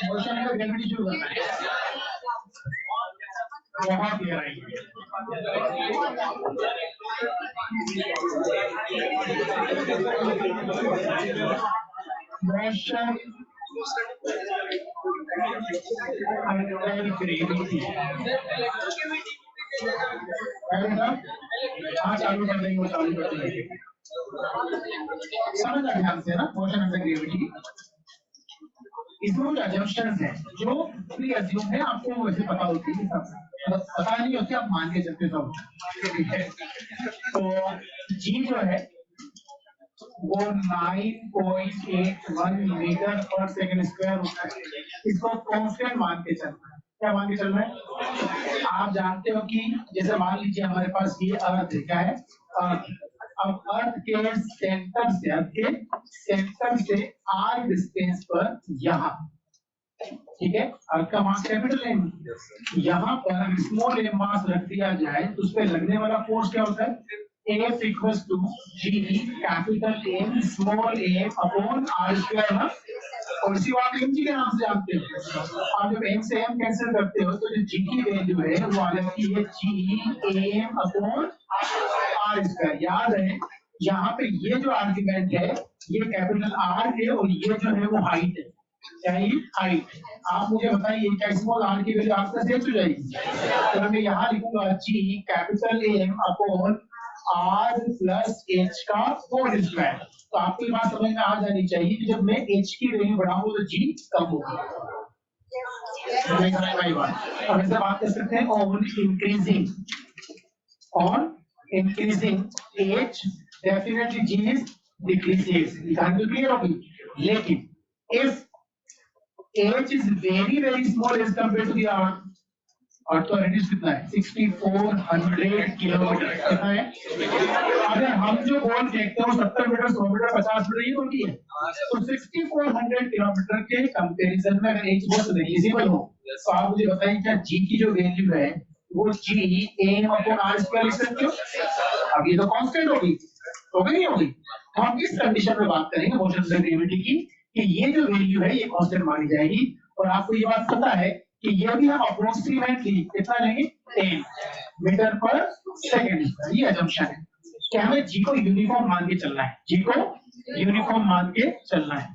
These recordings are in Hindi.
मोशन का ग्रेविटी शुरू करना है। बहुत गहराई मोशन अंडर ग्रेविटी। हाँ चालू कर देंगे, वो चालू कर देंगे। समझ आ ध्यान से ना, मोशन अंडर ग्रेविटी। इसमें कुछ अजम्पशंस हैं जो प्री अज्यूम है, आपको वैसे पता होती है, सब पता नहीं होती, आप मान के चलते सब। ठीक है, तो जी जो है वो 9.81 मीटर पर सेकंड स्क्वायर होता है। इसको कांस्टेंट मान के चलना है। क्या मान के चलना है? आप जानते हो कि जैसे मान लीजिए हमारे पास ये अर्थ है, क्या है? अर्थ। अब अर्थ के सेंटर से आर डिस्टेंस पर यहाँ, ठीक है, अर्थ का मास कैपिटल एम, यहाँ पर स्मॉल एम मास रख दिया जाए तो उस पर लगने वाला फोर्स क्या होता है? F equals to G capital M small m upon R square ना, और इसी बात mg के नाम से जानते हो। आप जब m से m कैंसिल करते हो तो जो g की वैल्यू है वो आ जाती है G m upon R square. याद है यहाँ पे ये जो आर्ग्यूमेंट है ये कैपिटल R है और ये जो है वो हाइट है। क्या ये हाइट? आप मुझे बताइए क्या स्मॉल r की वैल्यू आपका सेट हो जाएगी? तो मैं यहाँ लिखूंगा G capital M upon R plus H का होल स्क्वायर। तो आपको ये बात समझ में आ जानी चाहिए कि जब मैं H की वैल्यू बढ़ाऊंगा तो G कम होगा। अब ऐसे बात कर सकते हैं on increasing H definitely G is decreases. Clear होगी। लेकिन if H is very small as compared to the R, और तो रेडियस कितना है? 6400 किलोमीटर। कितना है? अगर हम जो बॉल फेंकते हैं 70 मीटर, 100 मीटर, 50 मीटर, ये उनकी है। तो 6400 किलोमीटर के कंपैरिजन में अगर H बहुत नेग्लिजिबल हो तो आप मुझे बताइए क्या G की जो वैल्यू है वो G m upon R square लिख सकते हो? अब ये तो कांस्टेंट होगी, नहीं होगी? तो हम इस कंडीशन में बात करेंगे मोशन अंडर ग्रेविटी की कि ये जो वैल्यू है ये कांस्टेंट मानी जाएगी। और आपको ये बात पता है कि ये भी हम अप्रोक्सीमेटली कितना लेंगे? 10 मीटर पर सेकंड। ये अजम्पशन है कि हमें जी को यूनिफॉर्म मान के चलना है। जी को यूनिफॉर्म मान के चलना है।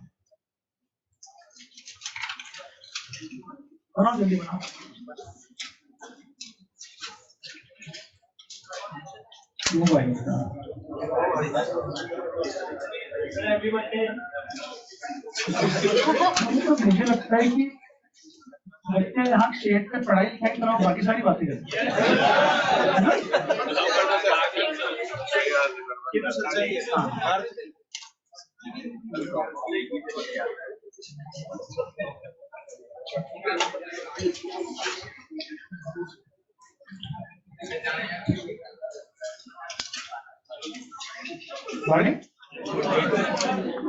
बनाओ जल्दी बनाओ। मोबाइल मुझे लगता है कि बच्चे यहाँ स्टेट पे पढ़ाई लिखाई कराओ, बाकी सारी बातें करते हैं।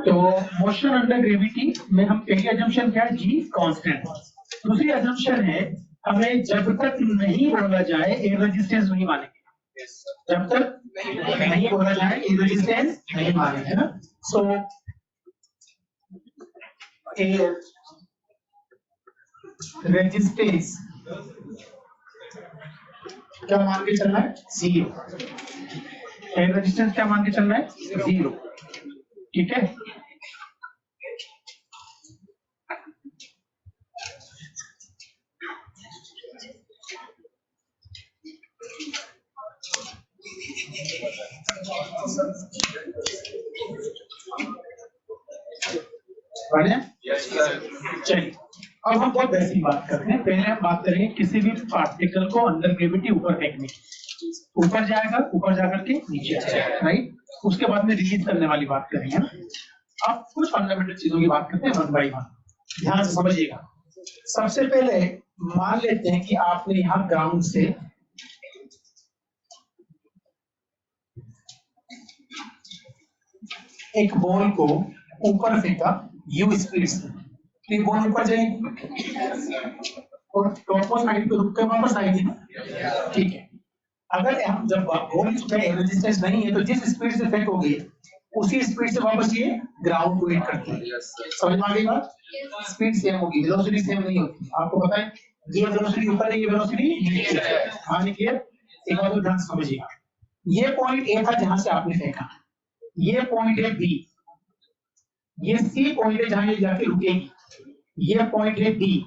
तो मोशन अंडर ग्रेविटी में हम पहली अजम्पशन क्या है? जी कांस्टेंट। दूसरी अजम्पशन है हमें जब तक नहीं बोला जाए एयर रेजिस्टेंस नहीं मानेंगे। जब तक नहीं बोला जाए एयर रेजिस्टेंस नहीं मानेंगे ना। सो एयर रेजिस्टेंस क्या मान के चलना है? 0। एयर रेजिस्टेंस क्या मान के चलना है? 0। ठीक है। चलिए अब हम बहुत बेसिक बात करते हैं। पहले हम बात करेंगे किसी भी पार्टिकल को अंडर ग्रेविटी ऊपर फेंकने की। ऊपर जाएगा, ऊपर जाकर के नीचे आएगा, राइट। उसके बाद में रिलीज करने वाली बात करेंगे। अब कुछ फंडामेंटल चीजों की बात करते हैं वन बाई वन, ध्यान से समझिएगा। सबसे पहले मान लेते हैं कि आपने यहाँ ग्राउंड से एक बॉल को ऊपर फेंका u स्पीड से, तो ये बॉल ऊपर जाएगी और टॉपमोस्ट हाइट पे रुक के वापस आएगी ना, ठीक है। अगर हम जब बॉल में रेजिस्टेंस नहीं है तो जिस स्पीड से फेंकोगे उसी स्पीड से वापस ये ग्राउंड को हिट करती है। समझ में आ गई बात? स्पीड सेम होगी, वेलोसिटी सेम नहीं होती। आपको पता है ये वेलोसिटी ऊपर है, ये वेलोसिटी नीचे है। हाँ नहीं क्लियर? एक बार तो ध्यान से समझिएगा। ये पॉइंट ए था जहां से आपने फेंका, ये पॉइंट है बी, ये सी पॉइंट है जहां ये जाके रुकेगी, ये पॉइंट है डी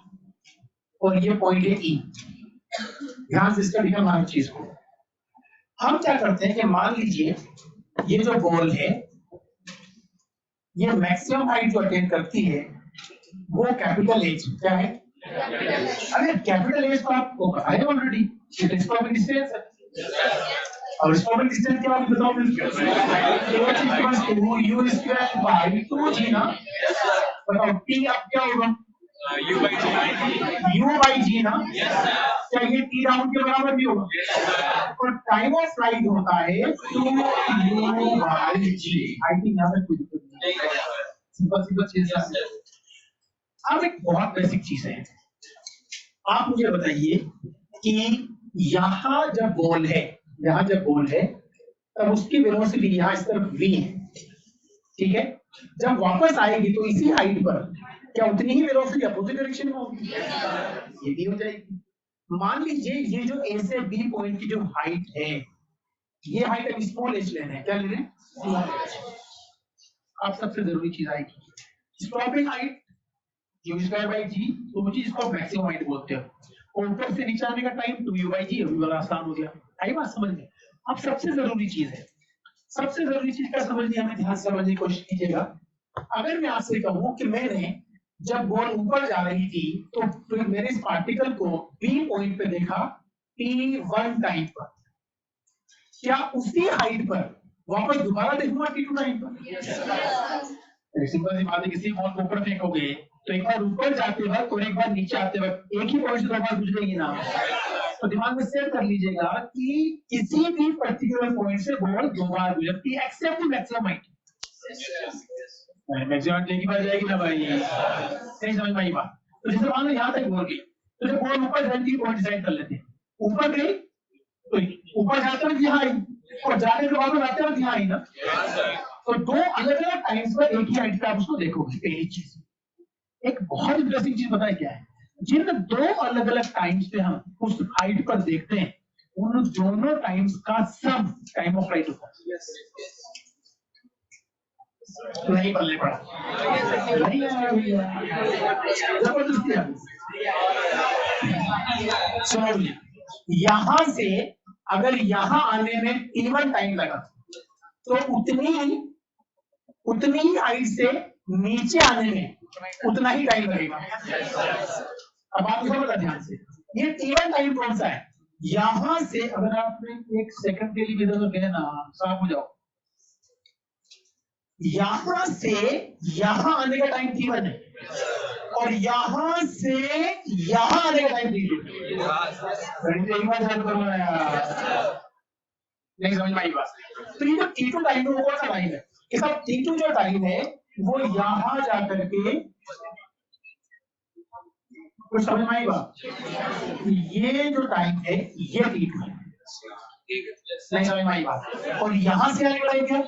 और ये पॉइंट है ई। ध्यान से स्टडी करना हर चीज को। हम क्या करते हैं कि मान लीजिए ये जो बॉल है ये मैक्सिमम हाइट जो अटेन करती है वो कैपिटल एज क्या है? अरे कैपिटल एज तो आपको पता है ऑलरेडी, ये टेलीस्कोपिक डिस्टेंस है। और टेलीस्कोपिक डिस्टेंस क्या होगी बताओ मुझे? u स्क्वायर बाय 2g ना। बताओ t अब क्या होगा? u by g ना। क्या ये t राउंड के बराबर भी होगा? और टाइम ऑफ फ्लाइट होता है 2u by g। I think यहाँ पे कोई दिक्कत नहीं है, सिंपल सिंपल चीज है। अब एक बहुत बेसिक चीज है, आप मुझे बताइए कि यहाँ जब बॉल है, यहाँ जब बॉल है तब उसकी वेलोसिटी यहाँ इस तरफ v है, ठीक है। जब वापस आएगी तो इसी हाइट पर क्या उतनी ही वेलोसिटी अपोजिट डायरेक्शन में होगी? ये भी हो जाएगी। मान लीजिए ये जो ए से बी पॉइंट की जो हाइट है, ये हाइट हम स्मॉल एच लेना है, क्या ले रहे हैं? अब सबसे जरूरी चीज आएगी stopping height u square bye g, तो मुझे इसको मैक्सिमम हाइट बोलते हैं। और ऊपर से नीचे आने का टाइम 2u by g, अभी बड़ा आसान हो गया। आई बात समझ में? अब सबसे जरूरी चीज है, सबसे जरूरी चीज क्या समझनी है हमें, ध्यान से समझने की कोशिश कीजिएगा। अगर मैं आपसे कहूं कि मैंने जब बॉल ऊपर जा रही थी तो मेरे इस पार्टिकल को बी पॉइंट पे देखा t1 टाइम पर, क्या उसी हाइट पर वापस दोबारा देखूंगा t2 टाइम पर? सिंपल सी बात है, किसी बॉल को ऊपर फेंकोगे तो एक बार ऊपर जाते वक्त और एक बार नीचे आते वक्त एक ही पॉइंट से दो बार गुजरेगी ना। तो दिमाग में सेट कर लीजिएगा कि किसी भी पर्टिकुलर पॉइंट से बॉल दो बार गुजरती है except maximum height. Maximum height एक ही बार जाएगी ना भाई, नहीं समझ में आई बात? तो जैसे मान लो यहाँ तक बॉल गई, तो जब बॉल ऊपर जाती है पॉइंट डिसाइड कर लेते हैं, ऊपर गई तो ऊपर जाते वक्त यहाँ आई और जाने के बाद आते वक्त यहाँ आई ना। तो दो अलग अलग टाइम्स पर एक ही हाइट पे आप उसको देखोगे। पहली चीज, एक बहुत इंटरेस्टिंग चीज पता है क्या है, जिन दो अलग अलग टाइम्स पे हम उस हाइट पर देखते हैं उन दोनों टाइम्स का सम टाइम ऑफ फ्लाइट होता है। नहीं पल्ले पड़ा, नहीं जबरदस्ती। सुनो, यहां से अगर यहां आने में t1 टाइम लगा तो उतनी ही हाइट से नीचे आने में उतना ही टाइम लगेगा। अब आप समझ ध्यान से, ये t1 टाइम कौन सा है? यहां से अगर आपने एक सेकंड के लिए इधर गए ना, साफ हो जाओ, यहां से यहां आने का टाइम t1 है और यहां से यहां आने का टाइम t2 है। नहीं समझ में आई बात? तो ये जो t2 टाइम है वो कौन सा टाइम है? कि सब t2 जो टाइम है वो यहां जाकर के, कुछ समझ में आई बात? ये जो टाइम है ये t2 है, नहीं समझ में आई बात? और यहां से आने का टाइम क्या?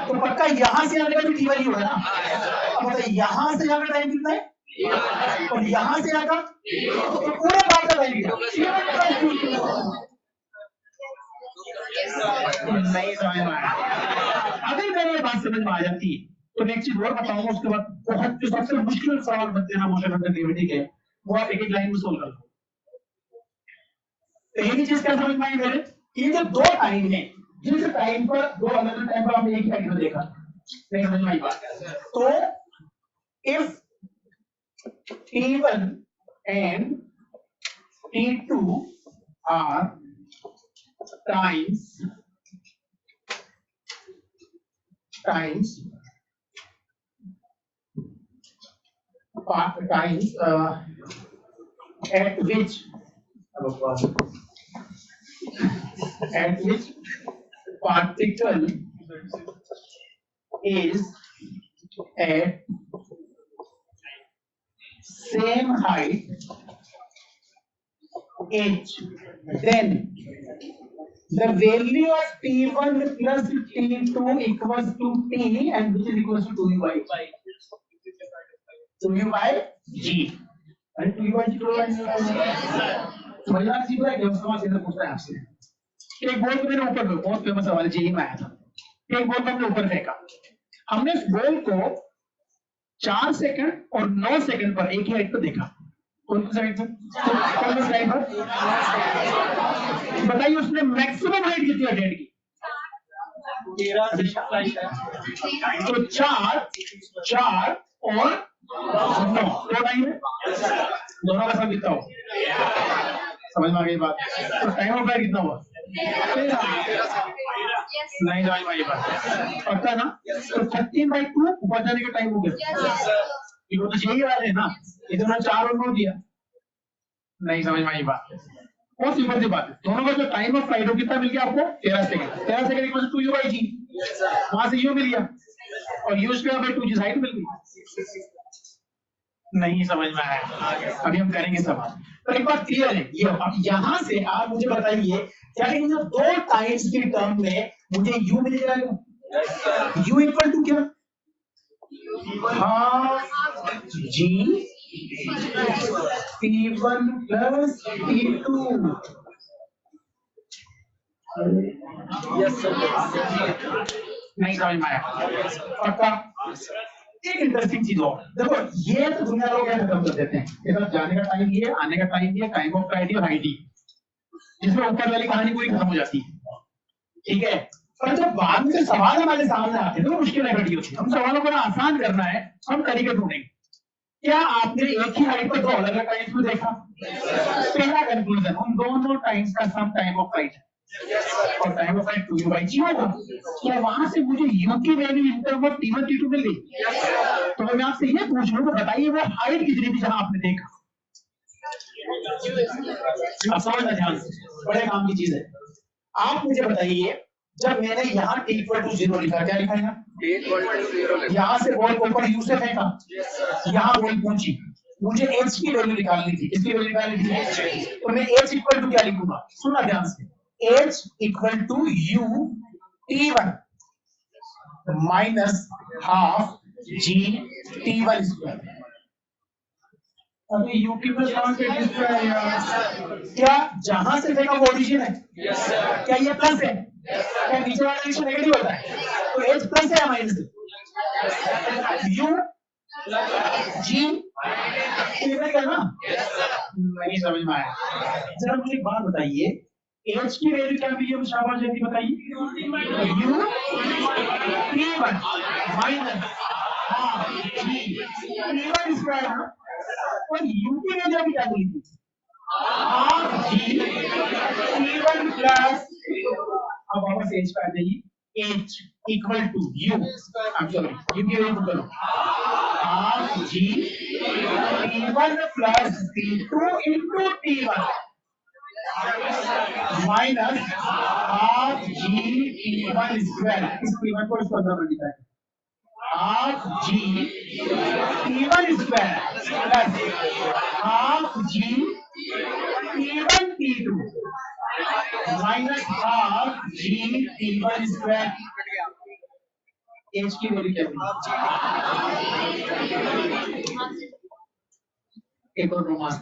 तो पक्का यहां से आने का भी t1 ही होगा ना। अब बताइए यहां से आने का टाइम कितना है और यहां से आने का, तो पूरे बात का टाइम क्या? नहीं समझ में आया? अगर मेरी बात समझ में आ जाती है तो नेक्स्ट चीज और बताऊंगा, उसके बाद बहुत जो सबसे मुश्किल सवाल बनते हैं मोशन अंडर ग्रेविटी के, वो आप एक एक लाइन में सोल्व कर लो। पहली चीज क्या समझ में आई मेरे, ये जो दो टाइम है, जिस टाइम पर दो अलग अलग टाइम पर आपने एक ही टाइम में देखा, नहीं समझ में आई बात? तो if t1 and t2 are times at which particle is at same height h, then the value of t1 plus t2 equals to t, and which is equals to 2u by 2u by g. अरे 2u by g समझना सीख रहा है, जब समझ से पूछता है आपसे। एक बॉल को मैंने ऊपर, बहुत फेमस सवाल जेई में आया था। एक बॉल को हमने ऊपर फेंका, हमने इस बॉल को 4 सेकंड और 9 सेकंड पर एक ही हाइट पर देखा। कौन सा हाइट पर? बताइए उसने मैक्सिमम हाइट कितनी अटेंड की? 13। तो 4 और 9 दो टाइम है, दोनों का सब कितना हो? समझ में आ गई बात? तो टाइम ऑफ फ्लाइट कितना हुआ? 13। नहीं समझ में आई बात? पता है ना? तो 13/2 ऊपर जाने का टाइम हो गया। ये तो यही वाले है ना, इतना 4 और 9 दिया। नहीं समझ में आई बात? बहुत सिंपल सी बात है, दोनों का जो टाइम ऑफ फ्लाइट हो कितना मिल गया आपको? 13 second. 13 second equal to 2u by g, वहां से u मिल गया और u square by 2g height मिल गई। नहीं समझ में आया? अभी हम करेंगे सवाल, तो एक बात क्लियर है ये। अब यहां से आप मुझे बताइए, क्या इन दो टाइम्स की टर्म में मुझे u मिल जाएगा? u इक्वल टू क्या? Half g t1 plus t2। Yes sir. नहीं समझ में आया? पक्का? एक इंटरेस्टिंग चीज और देखो, ये तो दुनिया लोग खत्म कर देते हैं, इधर जाने का टाइम ये, आने का टाइम ये, टाइम ऑफ फ्लाइट और हाइट, जिसमें ऊपर वाली कहानी पूरी खत्म हो जाती है। ठीक है, पर जब बाद में सवाल हमारे सामने आते हैं तो मुश्किल घटी होती है। हम सवालों को आसान करना है, हम तरीके ढूंढेंगे। क्या आपने एक ही हाइट पर दो अलग अलग टाइम्स में देखा? पहला कंक्लूजन, उन दोनों टाइम्स का सम टाइम ऑफ फ्लाइट और time of flight 2u by g होगा। तो वहां से मुझे u की value in term of t1 t2 मिल गई। तो मैं आपसे ये पूछ रहा हूँ, बताइए वो हाइट कितनी थी जहां आपने देखा? आप समझना ध्यान से, बड़े काम की चीज है। आप मुझे बताइए, जब मैंने यहाँ t इक्वल टू 0 लिखा, क्या लिखा है? यहाँ से बॉल को ऊपर u से फेंका, यहाँ बॉल पहुंची, मुझे h की वैल्यू निकालनी थी। किसकी वैल्यू निकालनी थी? तो मैं h इक्वल टू क्या लिखूंगा? सुना ध्यान से, h equal to u t1 minus half g t1 square. अभी u की प्लस क्या जहां से फेंका वो ओरिजिन है? क्या ये प्लस है? क्या नीचे वाला निशान नेगेटिव होता है? तो h प्लस है या माइनस है? u g क्लियर करना। नहीं समझ में आया? जरा मुझे एक बात बताइए, h की वैल्यू क्या मिली है? शाबाश जल्दी बताइए। u t1 minus half g t1 square है, और u की वैल्यू अभी क्या मिली थी? हाफ g t1 प्लस, अब वापस h पे आ जाइए, h equal to u, I'm sorry, u की वैल्यू करो, half g t1 plus t2 into t1 minus half g t1 square. इस t1 को इसको अंदर लिखा है, half g t1 square plus half g t1 t2 minus half g t1 square. h की वैल्यू क्या है? एक और रोमांस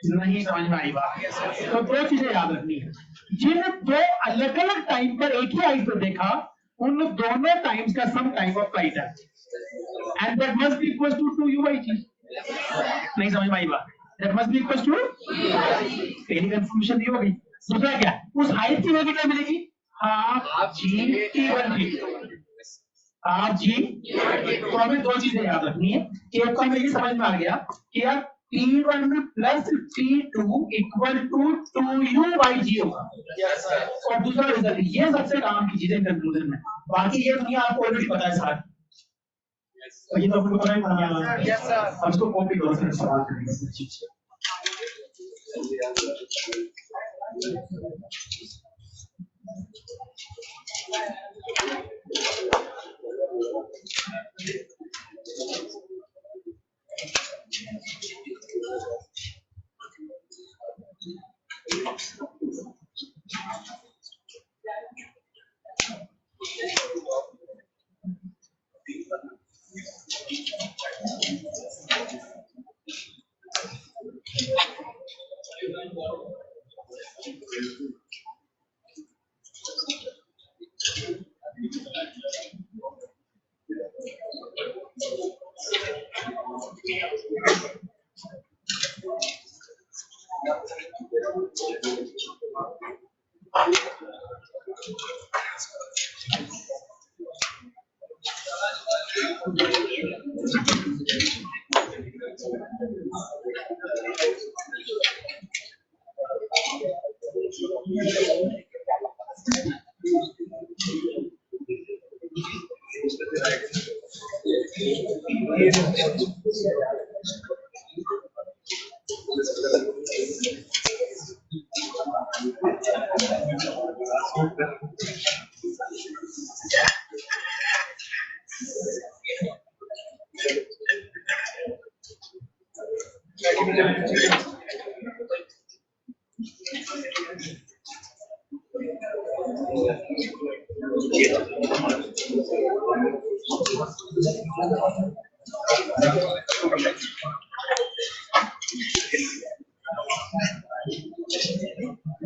नहीं समझ में आई बात? तो दो चीजें याद रखनी है, जिन दो अलग अलग टाइम पर एक ही हाइट पर देखा, उन दोनों टाइम्स का सम टाइम ऑफ फ्लाइट है, and that must be equal to 2u by g। नहीं समझ में आई बात? That must be equal to, पहली कंफर्मेशन दी हो गई। दूसरा क्या, उस हाइट की वैल्यू क्या मिलेगी? Half g t1 t2, half g। तो हमें दो चीजें याद रखनी है, एक तो हमें ये समझ में आ गया कि यार t1 plus t2 equal to 2u by g होगा, और दूसरा रिजल्ट, ये सबसे काम की चीजें कंक्लूजन में। बाकी ये दुनिया आपको ऑलरेडी पता है सर, तो ये तो आपको पता ही है। अब इसको कॉपी करो, फिर सवाल करेंगे।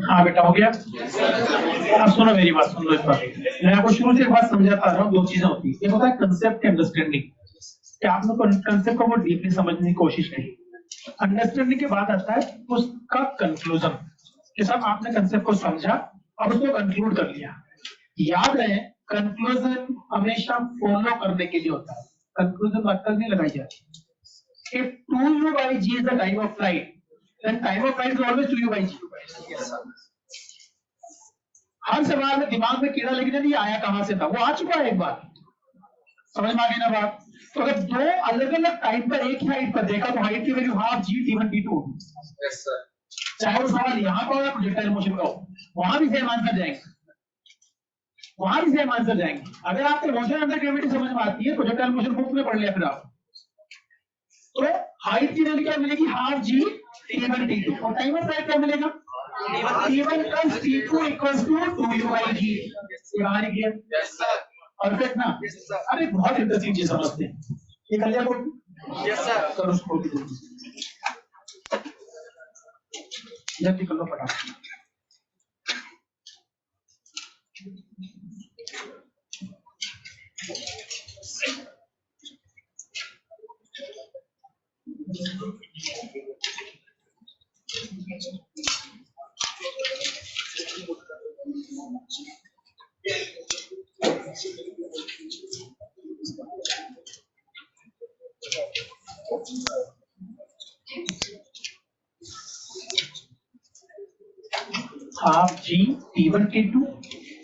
हाँ बेटा हो गया। अब सुनो मेरी बात, सुन लो इस बात। मैं आपको शुरू से एक बात समझाता आ रहा हूँ, दो चीजें होती है, एक होता है कंसेप्ट अंडरस्टैंडिंग, कि आपने कंसेप्ट को बहुत डीपली समझने की कोशिश नहीं। अंडरस्टैंडिंग के बाद आता है उसका कंक्लूजन, कि सब आपने कंसेप्ट को समझा और उसको कंक्लूड कर लिया। याद रहे कंक्लूजन हमेशा फॉलो करने के लिए होता है, कंक्लूजन मतलब नहीं लगाई जाती। If 2u by g is the time of flight, then time of flight is always 2u by g. हर सवाल में दिमाग में कीड़ा लगने नहीं आया कहां से था, वो आ चुका है एक बार, समझ में आ गई ना बात। तो अगर दो अलग अलग टाइम पर एक ही हाइट पर देखा तो हाइट की value half g t1 t2 होगी। चाहे वो सवाल यहाँ का हो या प्रोजेक्टाइल मोशन का हो, वहां भी सेम आंसर जाएंगे, वहां भी सेम आंसर जाएंगे। अगर आपको मोशन अंडर ग्रेविटी समझ में आती है, प्रोजेक्टाइल मोशन बुक में पढ़ लिया फिर आप, तो हाइट की वैल्यू क्या मिलेगी, हाफ जी t1 t2, और टाइम ऑफ फ्लाइट क्या मिलेगा, t1 plus t2 equals to 2u by g। ये बाहर ही क्लियर, परफेक्ट ना। अरे बहुत इंटरेस्टिंग चीज समझते हैं, ये कर लिया कोई, यस सर, करो उसको भी जल्दी कर लो फटाफट। Half g t1 t2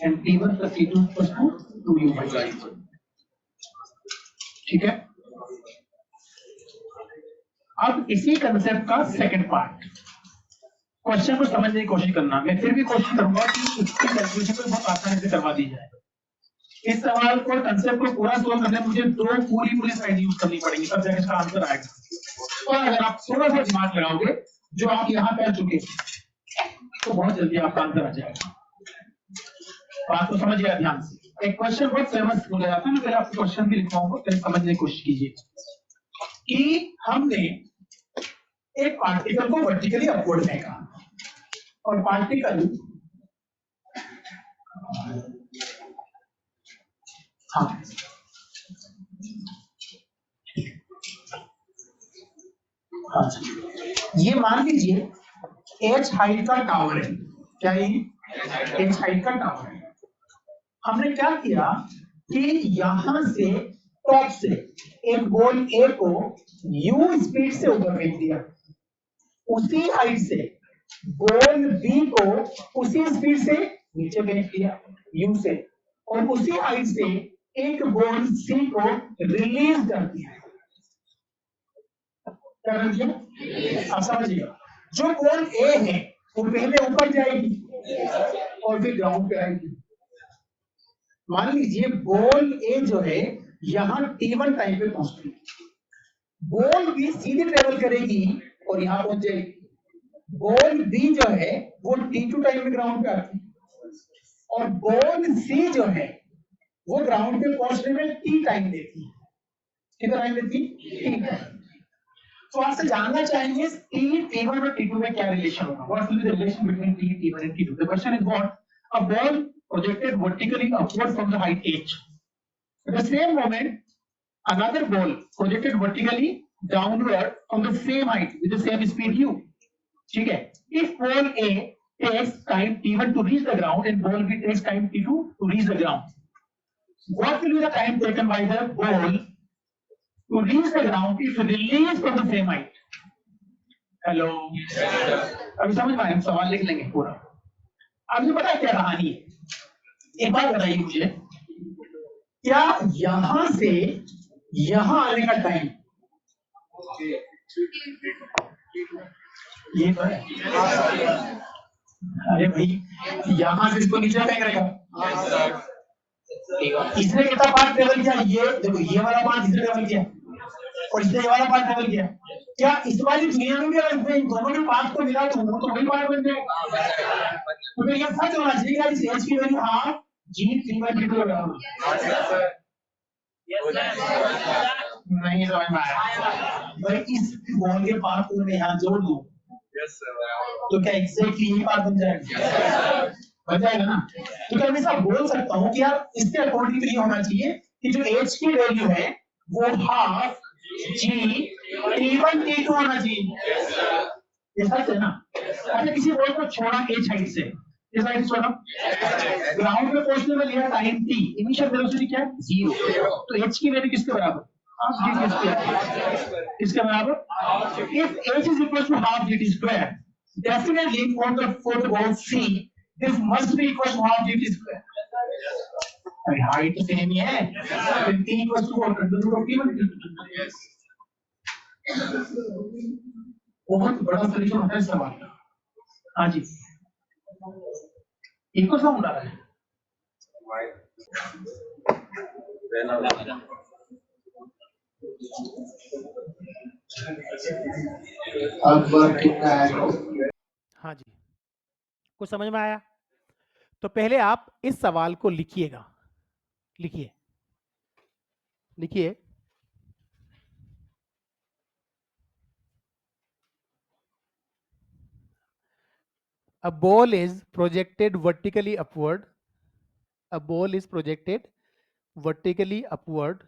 and t1 plus t2 equals to 2u by g। ठीक है, अब इसी कंसेप्ट का सेकंड पार्ट, क्वेश्चन को समझने की कोशिश करना। मैं फिर भी कोशिश करूंगा कि इसकी कैलकुलेशन को बहुत आसानी से करवा दी जाए। इस सवाल को, कंसेप्ट को पूरा सोल्व करने में मुझे दो पूरी स्लाइड यूज करनी पड़ेगी, तब जाके इसका आंसर आएगा। और अगर आप थोड़ा सा दिमाग लगाओगे जो आप यहाँ कर चुके तो बहुत जल्दी आपका आंसर आ जाएगा। बात को समझिए ध्यान से। एक क्वेश्चन बहुत फेमस हो जाता है, मैं पहले आपको क्वेश्चन भी लिखवाऊंगा, पहले समझने की कोशिश कीजिए कि हमने एक पार्टिकल को वर्टिकली अपवर्ड फेंका और पार्टिकल हाँ हाँ ये मान लीजिए h हाइट का टावर है, क्या ये h हाइट का टावर है। हमने क्या किया कि यहां से टॉप से एक बॉल a को u स्पीड से ऊपर फेंक दिया, उसी हाइट से बॉल b को उसी स्पीड से नीचे फेंक दिया u से, और उसी हाइट से एक बॉल c को रिलीज कर दिया। आप समझिएगा, जो बॉल a है वो पहले ऊपर जाएगी और फिर ग्राउंड पे आएगी। मान लीजिए बॉल ए जो है यहाँ T1 टाइम पे पहुंचती है, बॉल बी सीधे ट्रेवल करेगी और यहाँ पहुंच जाएगी, बॉल बी जो है वो T2 टाइम पे ग्राउंड पे आती है, और बॉल सी जो है वो ग्राउंड पे पहुंचने में T टाइम देती है, कितना टाइम देती है? T time. तो आपसे जानना चाहेंगे T1 और T2 में क्या रिलेशन होगा? What will be the relation between T1 and T2? The question is what? A ball projected vertically upward from the height h. At the same moment, another ball projected vertically downward from the same height with the same speed u. ठीक है? If ball A takes time T1 to reach the ground and ball B takes time T2 to reach the ground, what will be the time taken by the ball to reach the ground if released from the same height? Hello, अभी समझ में आया? सवाल लिख लेंगे पूरा। अभी पता है क्या कहानी है? एक बात बताइए मुझे, क्या यहां से यहां आने का टाइम ये तो है? अरे भाई, यहां से इसको नीचे फेंक रहेगा, इसने कितना पार्ट ट्रेवल किया? ये देखो, ये वाला पार्ट इसने ट्रेवल किया और इसने ये वाला पार्ट ट्रेवल किया। क्या इस वाली दुनिया में भी अगर इन दोनों के पार्ट को मिला तो वो तो वही पार्ट बन जाएगा? तो फिर ये सच होना चाहिए कि इस एच की वैल्यू हाफ जी 3/2 के बराबर। नहीं समझ में आया भाई? इस बॉल के पार्ट को मैं यहाँ जोड़ दूं तो क्या एग्जैक्टली यही पार्ट बन जाएगा? बन जाएगा ना? तो क्या मैं ऐसा बोल सकता हूँ कि यार इसके अकॉर्डिंग तो ये होना चाहिए कि जो एच की वैल्यू है वो हाफ जी T1 T2 होना चाहिए। ये सच है ना? अच्छा, किसी बॉल को छोड़ा एच हाइट से, इस हाइट से छोड़ा, ग्राउंड पे पहुंचने में लिया टाइम टी, इनिशियल वेलोसिटी क्या है? 0। तो एच की वैल्यू किसके बराबर? Half g t square. किसके बराबर? If h is equal to half g t square, definitely for the ball C, this must be equal to half gt square. अरे हाइट सेम ही है, फिर t equals to what? Under root of t1। Yes. बहुत बड़ा सोल्यूशन होता है इस सवाल का। हाँ जी, इनको साउंड आ रहा है? हाँ जी, कुछ समझ में आया? तो पहले आप इस सवाल को लिखिएगा, लिखिए लिखिए। A ball is projected vertically upward. A ball is projected vertically upward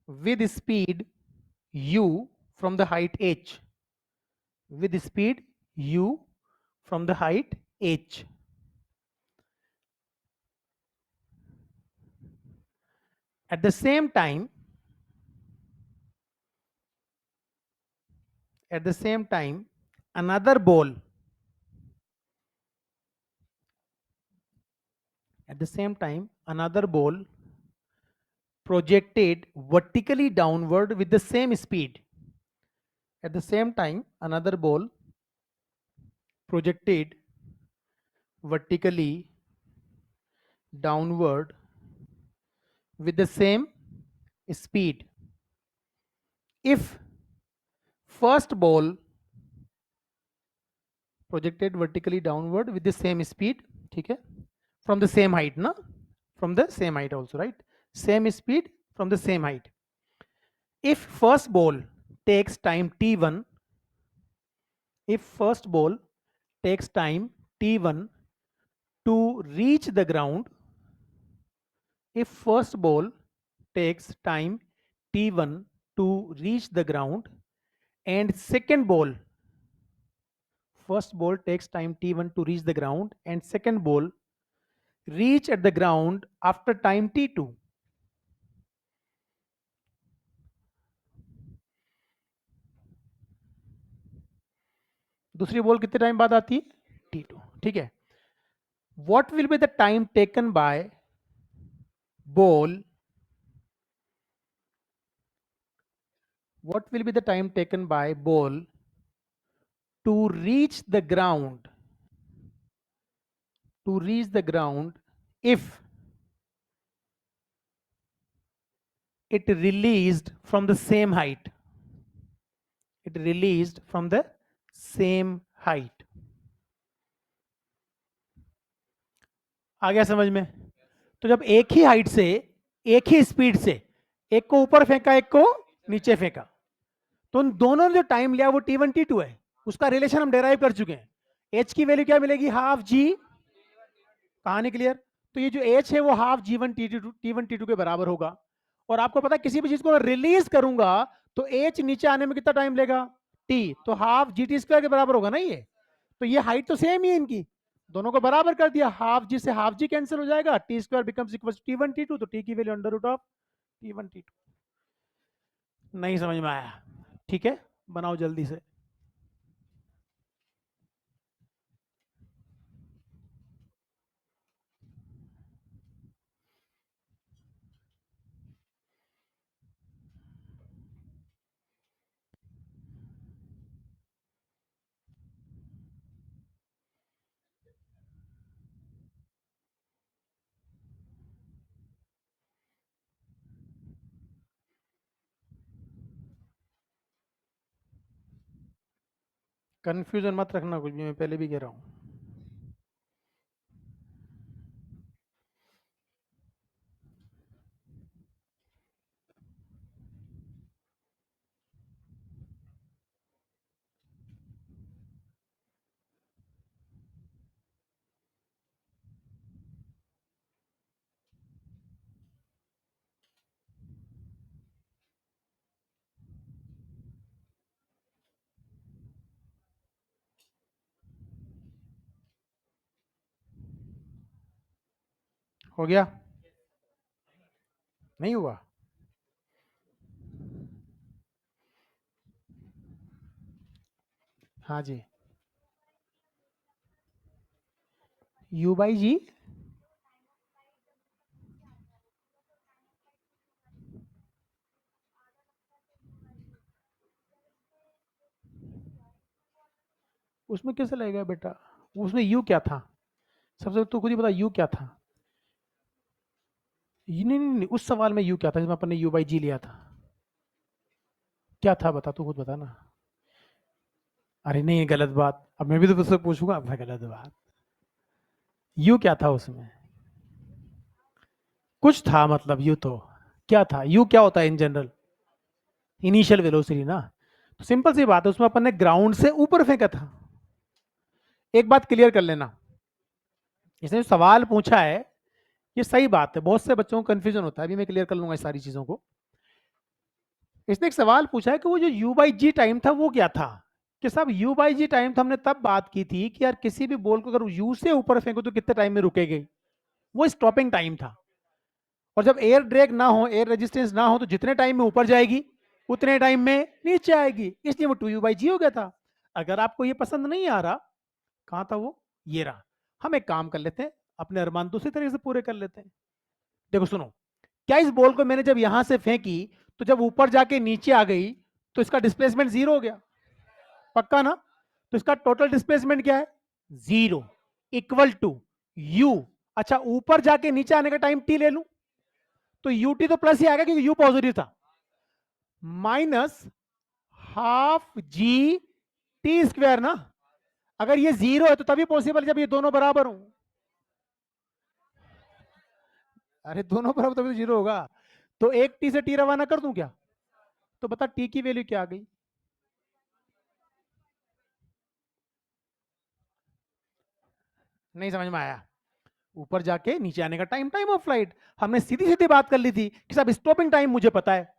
with speed u from the height h. With speed u from the height h. At the same time, another ball, projected vertically downward with the same speed. At the same time, another ball projected vertically downward with the same speed. If first ball projected vertically downward with the same speed, ठीक है, from the same height, ना, from the same height also, right? Same speed from the same height. If first ball takes time t1, if first ball takes time t1 to reach the ground, if first ball takes time t1 to reach the ground, and second ball, first ball takes time t1 to reach the ground and second ball reach at the ground after time t2, दूसरी बॉल कितने टाइम बाद आती है? t2, ठीक है। what will be the time taken by ball, what will be the time taken by ball to reach the ground if it released from the same height, it released from the same height. आ गया समझ में? तो जब एक ही हाइट से, एक ही स्पीड से, एक को ऊपर फेंका, एक को नीचे फेंका, तो उन दोनों ने जो टाइम लिया वो t1 t2 है, उसका रिलेशन हम डेराइव कर चुके हैं. h की वैल्यू क्या मिलेगी? Half g. कहानी क्लियर? तो ये जो h है वो हाफ g1 t1 t2 के बराबर होगा. और आपको पता है किसी भी चीज को रिलीज करूंगा तो h नीचे आने में कितना टाइम लेगा? t. तो हाफ gt स्क्वायर के बराबर होगा ना ये. तो ये हाइट तो सेम ही है इनकी, दोनों को बराबर कर दिया. हाफ जी से हाफ जी कैंसिल हो जाएगा, t square becomes equal to t1 t2. तो t की value under root of t1 t2. नहीं समझ में आया? ठीक है, बनाओ जल्दी से. कंफ्यूजन मत रखना कुछ भी, मैं पहले भी कह रहा हूं. हो गया? नहीं हुआ? हाँ जी. u बाई जी. उसमें कैसे लगेगा बेटा? उसमें u क्या था? सबसे तो खुद ही बता u क्या था. नहीं नहीं नहीं, उस सवाल में u क्या था जिसमें अपन ने u बाई जी लिया था? क्या था बता, तू खुद बता ना. अरे नहीं, गलत बात. अब मैं भी तो तुझसे पूछूंगा. अब गलत बात. u क्या था उसमें? कुछ था मतलब u तो. क्या था u? क्या होता है इन जनरल? इनिशियल वेलोसिटी ना. तो सिंपल सी बात है, उसमें अपन ने ग्राउंड से ऊपर फेंका था. एक बात क्लियर कर लेना, इसने जो सवाल पूछा है ये सही बात है, बहुत से बच्चों को कंफ्यूजन होता है. अभी मैं क्लियर कर लूंगा इस सारी चीजों को. इसने एक सवाल पूछा है कि वो जो u बाई जी टाइम था वो क्या था. कि साहब u बाई जी टाइम तो हमने तब बात की थी कि यार किसी भी बॉल को अगर u से ऊपर फेंको तो कितने टाइम में रुकेगी. वो स्टॉपिंग टाइम था. और जब एयर ड्रैग ना हो, एयर रेजिस्टेंस ना हो, तो जितने टाइम में ऊपर जाएगी उतने टाइम में नीचे आएगी. इसलिए वो 2u बाई जी हो गया था. अगर आपको ये पसंद नहीं आ रहा, कहां था वो? ये रहा. हम एक काम कर लेते हैं, अपने अरमान दूसरी तरीके से पूरे कर लेते हैं. देखो सुनो, क्या इस बॉल को मैंने जब यहां से फेंकी तो जब ऊपर जाके नीचे आ गई तो इसका डिस्प्लेसमेंट जीरो हो गया? पक्का ना? तो इसका टोटल डिस्प्लेसमेंट क्या है? जीरो. Equal to u. अच्छा, ऊपर जाके नीचे आने का टाइम टी ले लूं तो यूटी तो प्लस ही आएगा क्योंकि यू पॉजिटिव था. Minus half g t square ना. अगर ये जीरो है तो तभी पॉसिबल जब ये दोनों बराबर हो. अरे दोनों बराबर तभी तो जीरो होगा. तो एक टी से टी रवाना कर दूं क्या? तो बता टी की वैल्यू क्या आ गई? नहीं समझ में आया? ऊपर जाके नीचे आने का टाइम, टाइम ऑफ फ्लाइट. हमने सीधी सीधी बात कर ली थी कि साहब स्टॉपिंग टाइम मुझे पता है,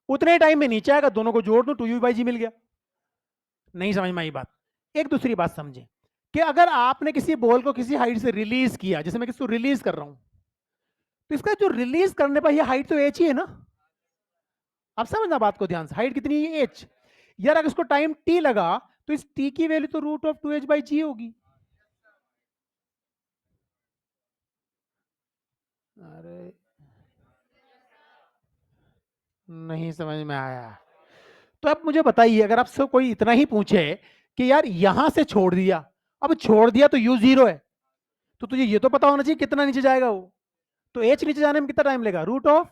उतने टाइम में नीचे आएगा, दोनों को जोड़ दूं 2u बाई जी मिल गया. नहीं समझ में आई बात? एक दूसरी बात समझे कि अगर आपने किसी बॉल को किसी हाइट से रिलीज किया, जैसे मैं किसी को रिलीज कर रहा हूं, तो इसका जो रिलीज करने पर यह हाइट तो h ही है ना. आप समझना बात को ध्यान से, हाइट कितनी है? h. यार अगर इसको टाइम t लगा तो इस t की वैल्यू तो रूट ऑफ 2h बाई जी होगी. अरे नहीं समझ में आया? तो अब मुझे बताइए, अगर आपसे कोई इतना ही पूछे कि यार यहां से छोड़ दिया, अब छोड़ दिया तो u जीरो है, तो तुझे ये तो पता होना चाहिए कितना नीचे जाएगा वो। तो h नीचे जाने में कितना टाइम लेगा, रूट ऑफ।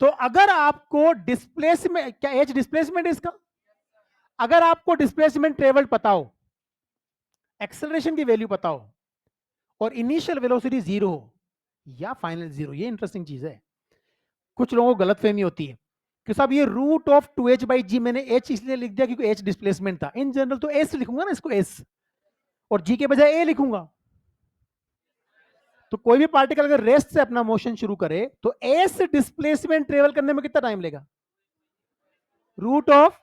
तो अगर आपको डिस्प्लेसमेंट, क्या h डिस्प्लेसमेंट है इसका, अगर आपको डिस्प्लेसमेंट ट्रेवल पता हो, एक्सेलरेशन की वैल्यू पता हो, और इनिशियल वेलोसिटी जीरो हो या फाइनल जीरो, ये इंटरेस्टिंग चीज है। कुछ लोगों को गलतफहमी होती है कि साहब ये रूट ऑफ 2h बाई जी, मैंने h इसलिए लिख दिया क्योंकि h डिस्प्लेसमेंट था। इन जनरल तो s लिखूंगा ना इसको, s, और g के बजाय a लिखूंगा। तो कोई भी पार्टिकल अगर रेस्ट से अपना मोशन शुरू करे तो s डिस्प्लेसमेंट ट्रेवल करने में कितना टाइम लेगा, root of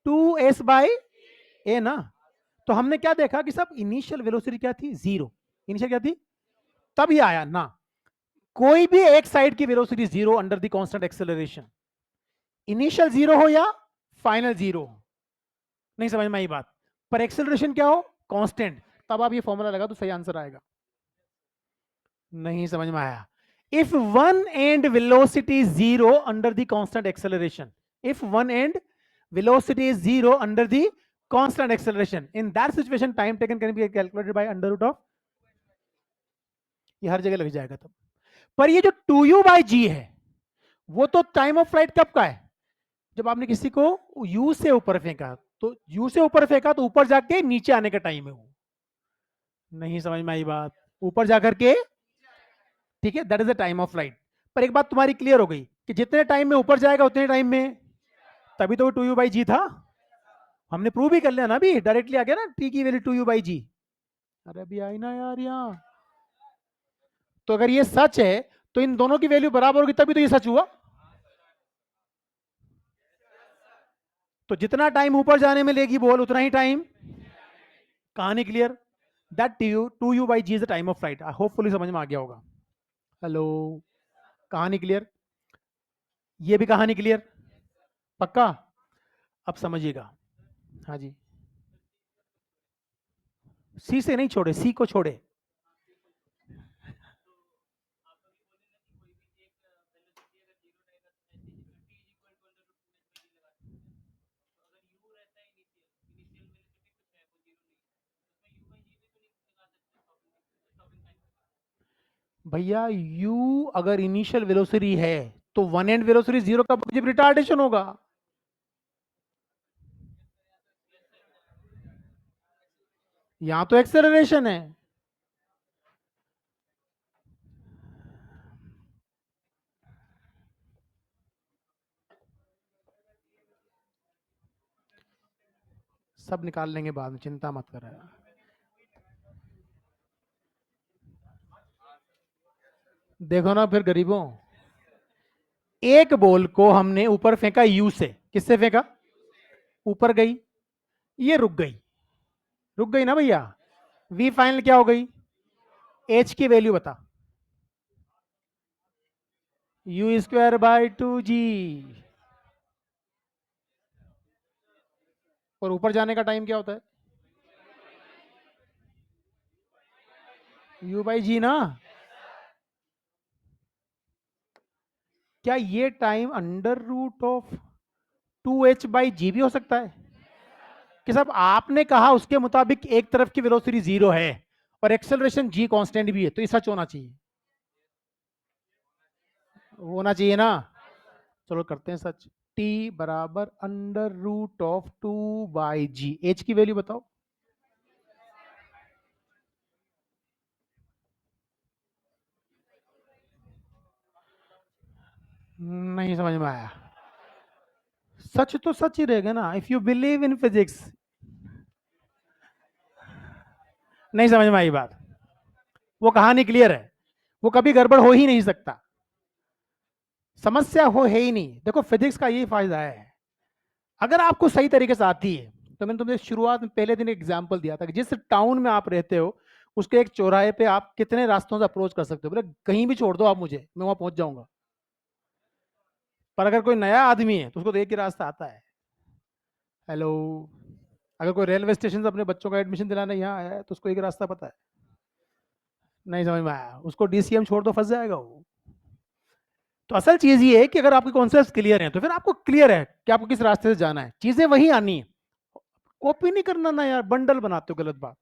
2s by a ना। तो हमने क्या देखा कि सब इनिशियल वेलोसिटी क्या थी, जीरो। इनिशियल क्या थी, तब ये आया ना। कोई भी एक साइड की velocity zero under the constant acceleration, initial zero हो या फाइनल जीरो, नहीं समझ में आई बात। पर एक्सेलरेशन क्या हो, कांस्टेंट, तब आप ये फॉर्मूला लगा तो सही आंसर आएगा। नहीं समझ में आया। If one and velocity zero under the constant acceleration, if one and velocity is zero under the constant acceleration, in that situation time taken can be calculated by under root of, ये हर जगह लग जाएगा तब। पर ये जो 2u by g है वो तो टाइम ऑफ फ्लाइट कब का है, जब आपने किसी को u से ऊपर फेंका, तो u से ऊपर फेंका तो ऊपर जाके नीचे आने का टाइम है वो। नहीं समझ में आई बात, ऊपर जाकर के, ठीक है, that is the time of flight. पर एक बात तुम्हारी क्लियर हो गई कि जितने टाइम में ऊपर जाएगा उतने टाइम में, तभी तो 2u by g था। हमने प्रूव भी कर लिया ना अभी, डायरेक्टली आ गया ना t की वैल्यू 2u by g। अरे अभी आई ना यार यहां। तो अगर ये सच है तो इन दोनों की वैल्यू बराबर होगी तभी तो ये सच हुआ। तो जितना टाइम ऊपर जाने में लेगी बॉल उतना ही टाइम, कहानी clear. That two u by g is the time of flight. Hopefully समझ में आ गया होगा। हेलो, कहानी क्लियर, ये भी कहानी क्लियर, पक्का। अब समझिएगा, हाँ जी। सी से नहीं छोड़े, सी को छोड़े। भैया u अगर इनिशियल वेलोसिटी है तो वन एंड वेलोसिटी जीरो का जब रिटार्डेशन होगा। यहां तो एक्सेलरेशन है। सब निकाल लेंगे बाद में, चिंता मत कर। देखो ना फिर गरीबों, एक बॉल को हमने ऊपर फेंका यू से, किससे फेंका, ऊपर गई, ये रुक गई, रुक गई ना भैया। वी फाइनल क्या हो गई, एच की वैल्यू बता, यू स्क्वायर बाय 2g। और ऊपर जाने का टाइम क्या होता है, u बाई जी ना। क्या ये time under root of 2h by g भी हो सकता है, कि साहब आपने कहा उसके मुताबिक एक तरफ की वेलोसिटी जीरो है और एक्सेलरेशन g कांस्टेंट भी है, तो ये सच होना चाहिए, होना चाहिए ना। चलो करते हैं सच। t बराबर under root of 2 by g, h की वैल्यू बताओ। नहीं समझ में आया। सच तो सच ही रहेगा ना, if you believe in physics. नहीं समझ में आई बात, वो कहानी क्लियर है, वो कभी गड़बड़ हो ही नहीं सकता, समस्या हो है ही नहीं। देखो फिजिक्स का यही फायदा है, अगर आपको सही तरीके से आती है। तो मैंने तुमसे शुरुआत में पहले दिन एक एग्जांपल दिया था कि जिस टाउन में आप रहते हो उसके एक चौराहे पे आप कितने रास्तों से अप्रोच कर सकते हो, बोले कहीं भी छोड़ दो आप मुझे, मैं वहां पहुंच जाऊंगा। पर अगर कोई नया आदमी है तो उसको तो एक ही रास्ता आता है। हेलो, अगर कोई रेलवे स्टेशन से अपने बच्चों का एडमिशन दिलाने यहाँ आया है तो उसको एक रास्ता पता है। नहीं समझ में आया, उसको डीसीएम छोड़ दो फंस जाएगा वो। तो असल चीज ये है कि अगर आपके कॉन्सेप्ट क्लियर हैं तो फिर आपको क्लियर है कि आपको किस रास्ते से जाना है, चीजें वही आनी है। कॉपी नहीं करना ना यार, बंडल बनाते हो, गलत बात।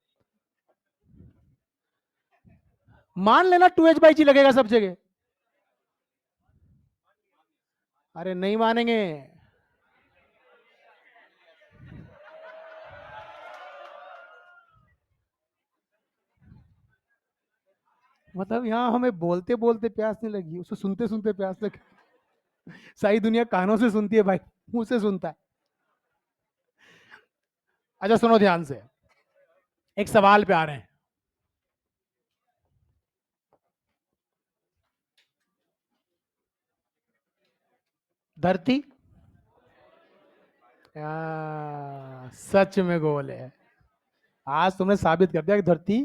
मान लेना 2h/g लगेगा सब जगह। अरे नहीं मानेंगे। मतलब यहां हमें बोलते बोलते प्यास नहीं लगी, उसको सुनते सुनते प्यास लगी। सारी दुनिया कानों से सुनती है भाई, मुंह से सुनता है। अच्छा सुनो ध्यान से, एक सवाल पे आ रहे हैं। धरती सच में गोल है। आज तुमने साबित कर दिया कि धरती,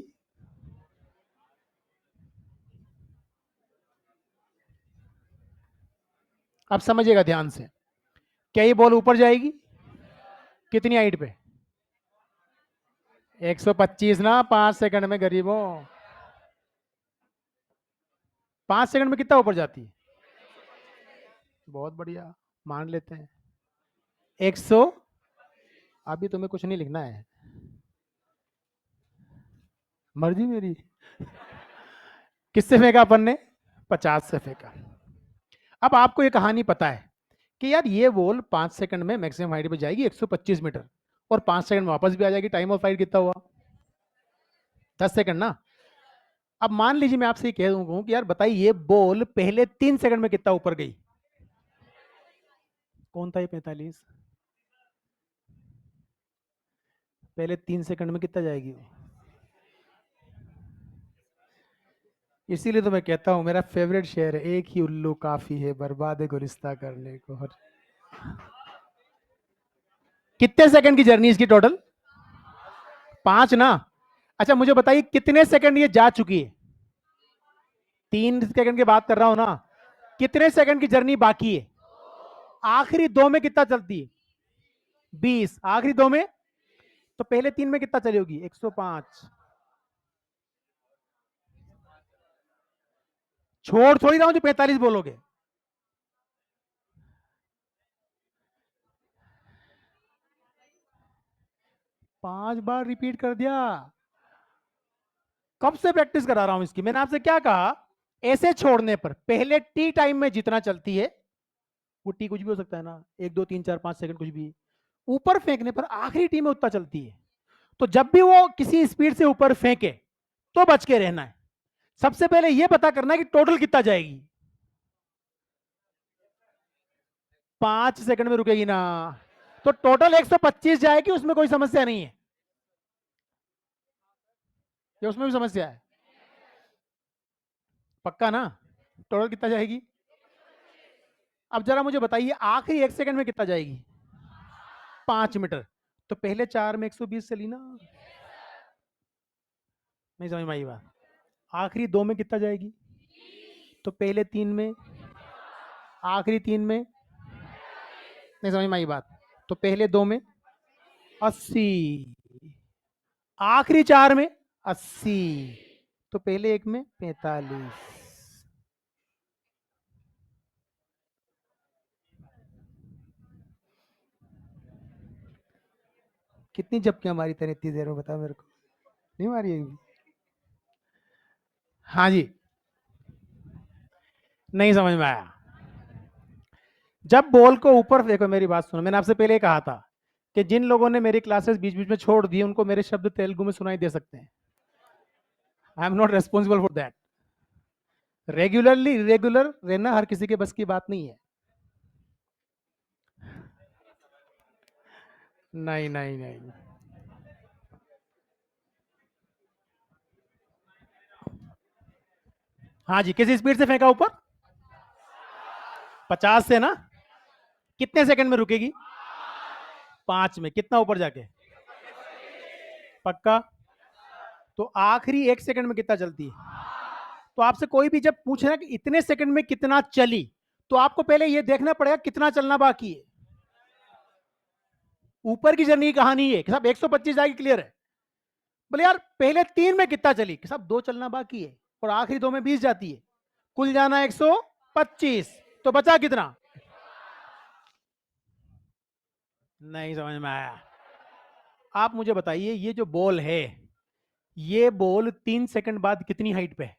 अब समझिएगा ध्यान से, क्या ये बॉल ऊपर जाएगी? कितनी हाइट पे? 125 ना, 5 सेकंड में गरीबों। 5 सेकंड में कितना ऊपर जाती है? बहुत बढ़िया, मान लेते हैं 100। अभी तुम्हें कुछ नहीं लिखना है, मर्जी मेरी। किससे फेंका अपन ने? 50 से फेंका। अब आपको ये कहानी पता है कि यार ये बॉल 5 सेकंड में मैक्सिमम हाइट पे जाएगी 125 मीटर, और 5 सेकंड में वापस भी आ जाएगी। टाइम ऑफ फ्लाइट कितना हुआ? 10 सेकंड ना। अब मान लीजिए मैं आपसे ये कह दूंगा कि यार बताइए ये बॉल पहले 3 सेकंड में कितना ऊपर गई? कौन था ये 45? पहले 3 सेकंड में कितना जाएगी वो? इसीलिए तो मैं कहता हूं मेरा फेवरेट शेर है, एक ही उल्लू काफी है बर्बाद गुलिस्ता करने को। कितने सेकंड की जर्नी इसकी टोटल? 5 ना। अच्छा मुझे बताइए कितने सेकंड ये जा चुकी है? 3 सेकंड की बात कर रहा हूं ना। कितने सेकंड की जर्नी बाकी है? आखिरी 2 में कितना चलती है? 20। आखिरी 2 में, तो पहले 3 में कितना चली होगी? 105। छोड़ थोड़ी रहा हूं जो 45 बोलोगे। 5 बार रिपीट कर दिया। कब से प्रैक्टिस करा रहा हूं इसकी। मैंने आपसे क्या कहा? ऐसे छोड़ने पर पहले टी टाइम में जितना चलती है, वो टी कुछ भी हो सकता है ना, 1 2 3 4 5 सेकंड कुछ भी। ऊपर फेंकने पर आखिरी टी में उतना चलती है। तो जब भी वो किसी स्पीड से ऊपर फेंके तो बच के रहना है। सबसे पहले यह पता करना है कि टोटल कितना जाएगी। 5 सेकंड में रुकेगी ना, तो टोटल 125 जाएगी, उसमें कोई समस्या नहीं है। या उसमें भी समस्या है? पक्का ना? टोटल कितना जाएगी? अब जरा मुझे बताइए आखिरी 1 सेकंड में कितना जाएगी? 5 मीटर। तो पहले 4 में 120 चली ना। नहीं समझ में आई बात? आखिरी 2 में कितना जाएगी? तो पहले 3 में, आखिरी 3 में। नहीं समझ में आई बात? तो पहले 2 में 80, आखिरी 4 में 80, तो पहले 1 में 45। कितनी झपकियां मारी तेरे इतनी देर में, बता मेरे को। नहीं मारी है? हाँ जी। नहीं समझ में आया। जब बॉल को ऊपर, देखो मेरी बात सुनो, मैंने आपसे पहले कहा था कि जिन लोगों ने मेरी क्लासेस बीच बीच में छोड़ दी उनको मेरे शब्द तेलुगु में सुनाई दे सकते हैं। I am not responsible for that. Regularly irregular रहना हर किसी के बस की बात नहीं है। नहीं नहीं नहीं। हाँ जी, किस स्पीड से फेंका ऊपर? 50 से ना। कितने सेकंड में रुकेगी? 5 में। कितना ऊपर जाके? पक्का? तो आखिरी 1 सेकंड में कितना चलती है? तो आपसे कोई भी जब पूछे ना कि इतने सेकंड में कितना चली, तो आपको पहले यह देखना पड़ेगा कितना चलना बाकी है। ऊपर की जर्नी की कहानी है कि साहब 125 जाएगी, क्लियर है। बोले यार पहले 3 में कितना चली, कि साहब 2 चलना बाकी है, और आखिरी 2 में 20 जाती है, कुल जाना 125, तो बचा कितना? नहीं समझ में आया। आप मुझे बताइए ये जो बॉल है, ये बॉल 3 सेकंड बाद कितनी हाइट पे है?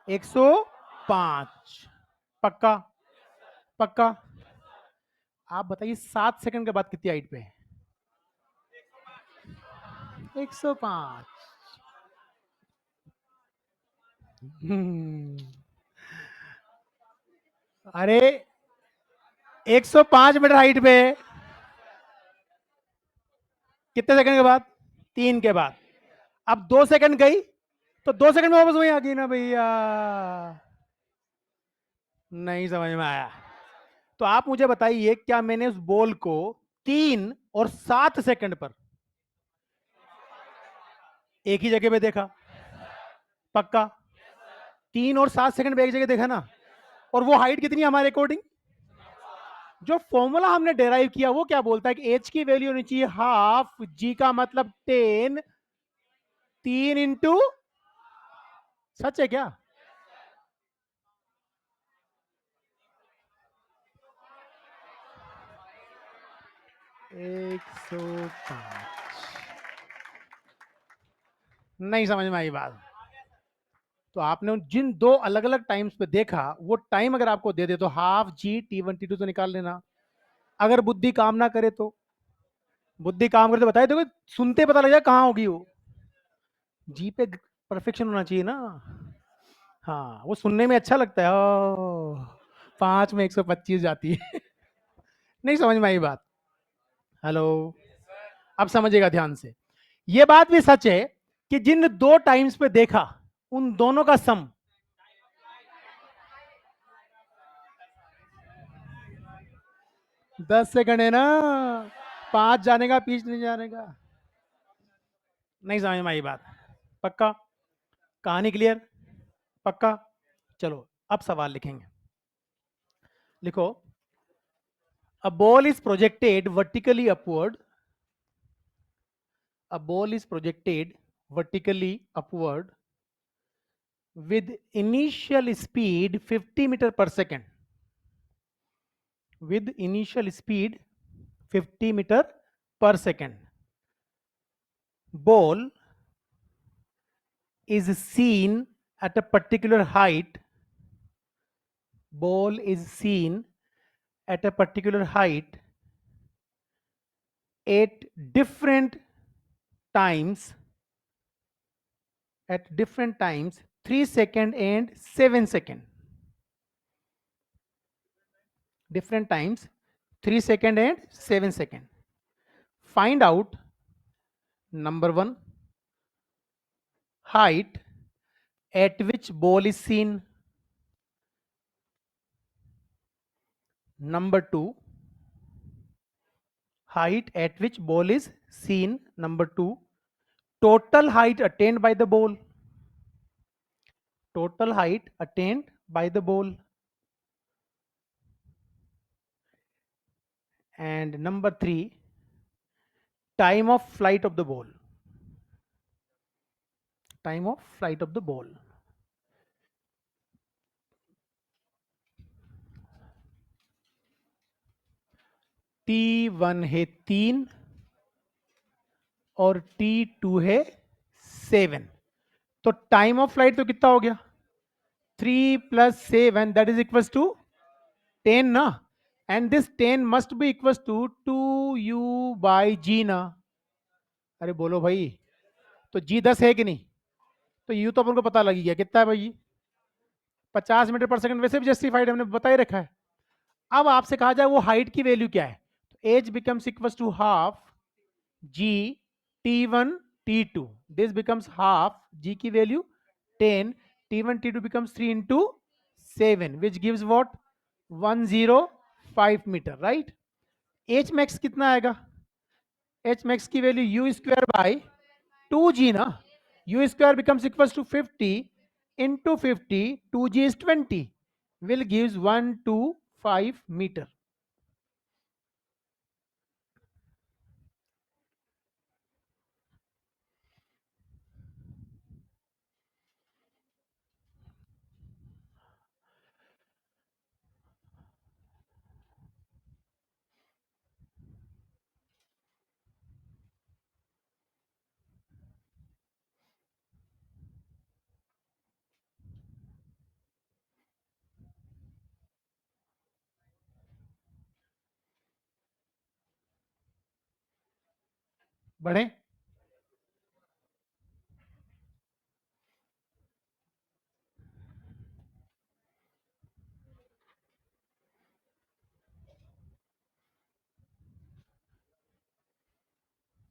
105। पक्का? पक्का? आप बताइए 7 सेकंड के बाद कितनी हाइट पे है? 105। अरे 105 मीटर हाइट पे है। कितने सेकंड के बाद? 3 के बाद। अब 2 सेकंड गई तो 2 सेकंड में वापस वही आ गई ना भैया। नहीं समझ में आया। तो आप मुझे बताइए, क्या मैंने उस बॉल को 3 और 7 सेकंड पर एक ही जगह पे देखा? पक्का? 3 और 7 सेकंड पे एक जगह देखा ना? और वो हाइट कितनी है हमारे अकॉर्डिंग? जो फॉर्मूला हमने डेराइव किया वो क्या बोलता है कि एच की वैल्यू होनी चाहिए हाफ, जी का मतलब 10, 3 इंटू, सच है क्या? एक सौ पांच। नहीं समझ में आई बात? तो आपने जिन दो अलग अलग टाइम्स पे देखा वो टाइम अगर आपको दे दे तो हाफ जी T1 T2 तो निकाल लेना। अगर बुद्धि काम ना करे तो? बुद्धि काम करे तो बताए तो, सुनते पता लग जाए कहाँ होगी वो। जी पे परफेक्शन होना चाहिए ना। हाँ, वो सुनने में अच्छा लगता है। 5 में 125 जाती है। नहीं समझ में आई बात? हेलो? अब समझिएगा ध्यान से। ये बात भी सच है कि जिन दो टाइम्स पे देखा उन दोनों का सम 10 सेकंड है ना। 5 जाने का, पीछे नहीं जाने का। नहीं समझ में आई बात? पक्का? कहानी क्लियर? पक्का? चलो अब सवाल लिखेंगे। लिखो, a ball is projected vertically upward, a ball is projected vertically upward with initial speed 50 meter per second, with initial speed 50 meter per second. Ball is seen at a particular height, ball is seen at a particular height at different times, at different times 3 second and 7 second, different times 3 second and 7 second. Find out, number 1, height at which ball is seen. Number 2, height at which ball is seen. Number 2, total height attained by the ball. Total height attained by the ball. And number 3, time of flight of the ball. Time of flight of the ball. T1 है 3 और T2 है 7। तो टाइम ऑफ फ्लाइट तो कितना हो गया? 3 + 7, that is equals to 10 ना। And this 10 must be equals to 2u/g ना। अरे बोलो भाई, तो g 10 है कि नहीं? तो u तो अपन को पता लगी गया कितना है भाई? 50 मीटर पर सेकंड, वैसे भी जस्टिफाइड हमने बता ही रखा है। अब आपसे कहा जाए वो हाइट की वैल्यू क्या है, तो h becomes equals to half g T1 T2, this becomes half g की value 10, T1 T2 becomes 3 into 7 which gives what? 105 metre, right? H max कितना आएगा? एच मैक्स की value u square by 2g ना। U square becomes equals to 50 into 50, 2g is 20, will gives 125 metre. बढ़े?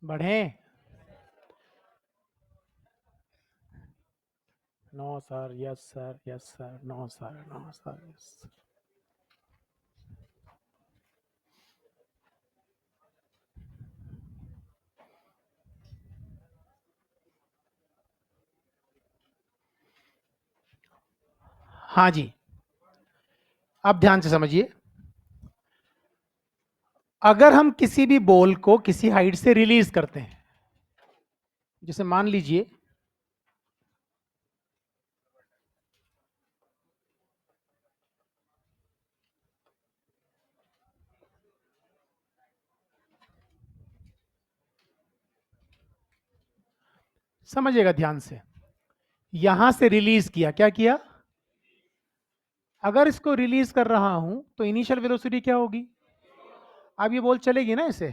बढ़े? No sir, yes sir, yes sir, no sir, no sir, yes. हाँ जी, अब ध्यान से समझिए। अगर हम किसी भी बॉल को किसी हाइट से रिलीज करते हैं, जैसे मान लीजिए समझिएगा ध्यान से, यहां से रिलीज किया, क्या किया? अगर इसको रिलीज कर रहा हूं तो इनिशियल वेलोसिटी क्या होगी? अब ये बॉल चलेगी ना ऐसे।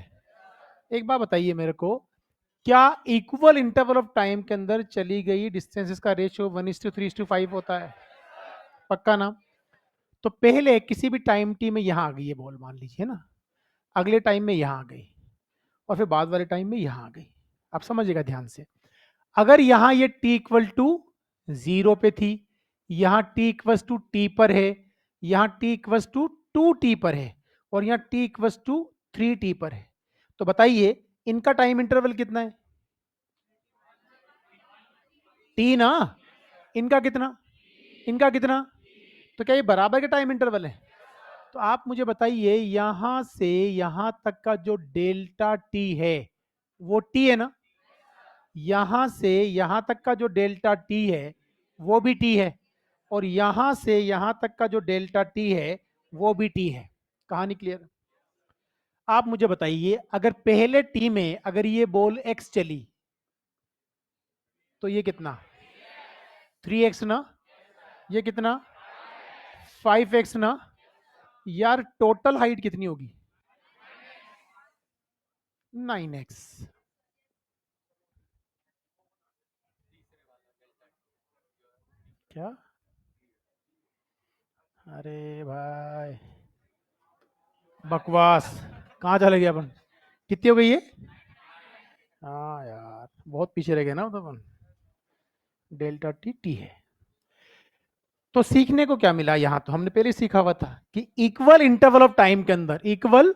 एक बात बताइए मेरे को, क्या इक्वल इंटरवल ऑफ टाइम के अंदर चली गई डिस्टेंसेस का रेशियो 1:3:5 होता है? पक्का ना? तो पहले किसी भी टाइम टी में यहां आ गई ये बॉल, मान लीजिए ना, अगले टाइम में यहां आ गई, और फिर बाद वाले टाइम में यहां आ गई। आप समझिएगा ध्यान से, अगर यहां ये t इक्वल टू 0 पे थी, यहां t इक्वल टू टी पर है, यहां t इक्वल टू 2t पर है, और यहां t इक्वल टू 3t पर है, तो बताइए इनका टाइम इंटरवल कितना है? t ना? इनका कितना? इनका कितना? तो क्या ये बराबर के टाइम इंटरवल है? तो आप मुझे बताइए यहां से यहां तक का जो डेल्टा t है वो t है ना? यहां से यहां तक का जो डेल्टा t है वो भी t है, और यहां से यहां तक का जो डेल्टा t है वो भी t है। कहानी क्लियर? आप मुझे बताइए अगर पहले t में अगर ये बॉल x चली तो ये कितना? 3x ना? ये कितना? 5x ना? यार टोटल हाइट कितनी होगी? 9x। क्या? अरे भाई बकवास, कहाँ चले गए अपन? कितनी हो गई है? हाँ यार बहुत पीछे रह गए ना तो अपन। डेल्टा टी टी है। तो सीखने को क्या मिला यहां? तो हमने पहले सीखा हुआ था कि इक्वल इंटरवल ऑफ टाइम के अंदर, इक्वल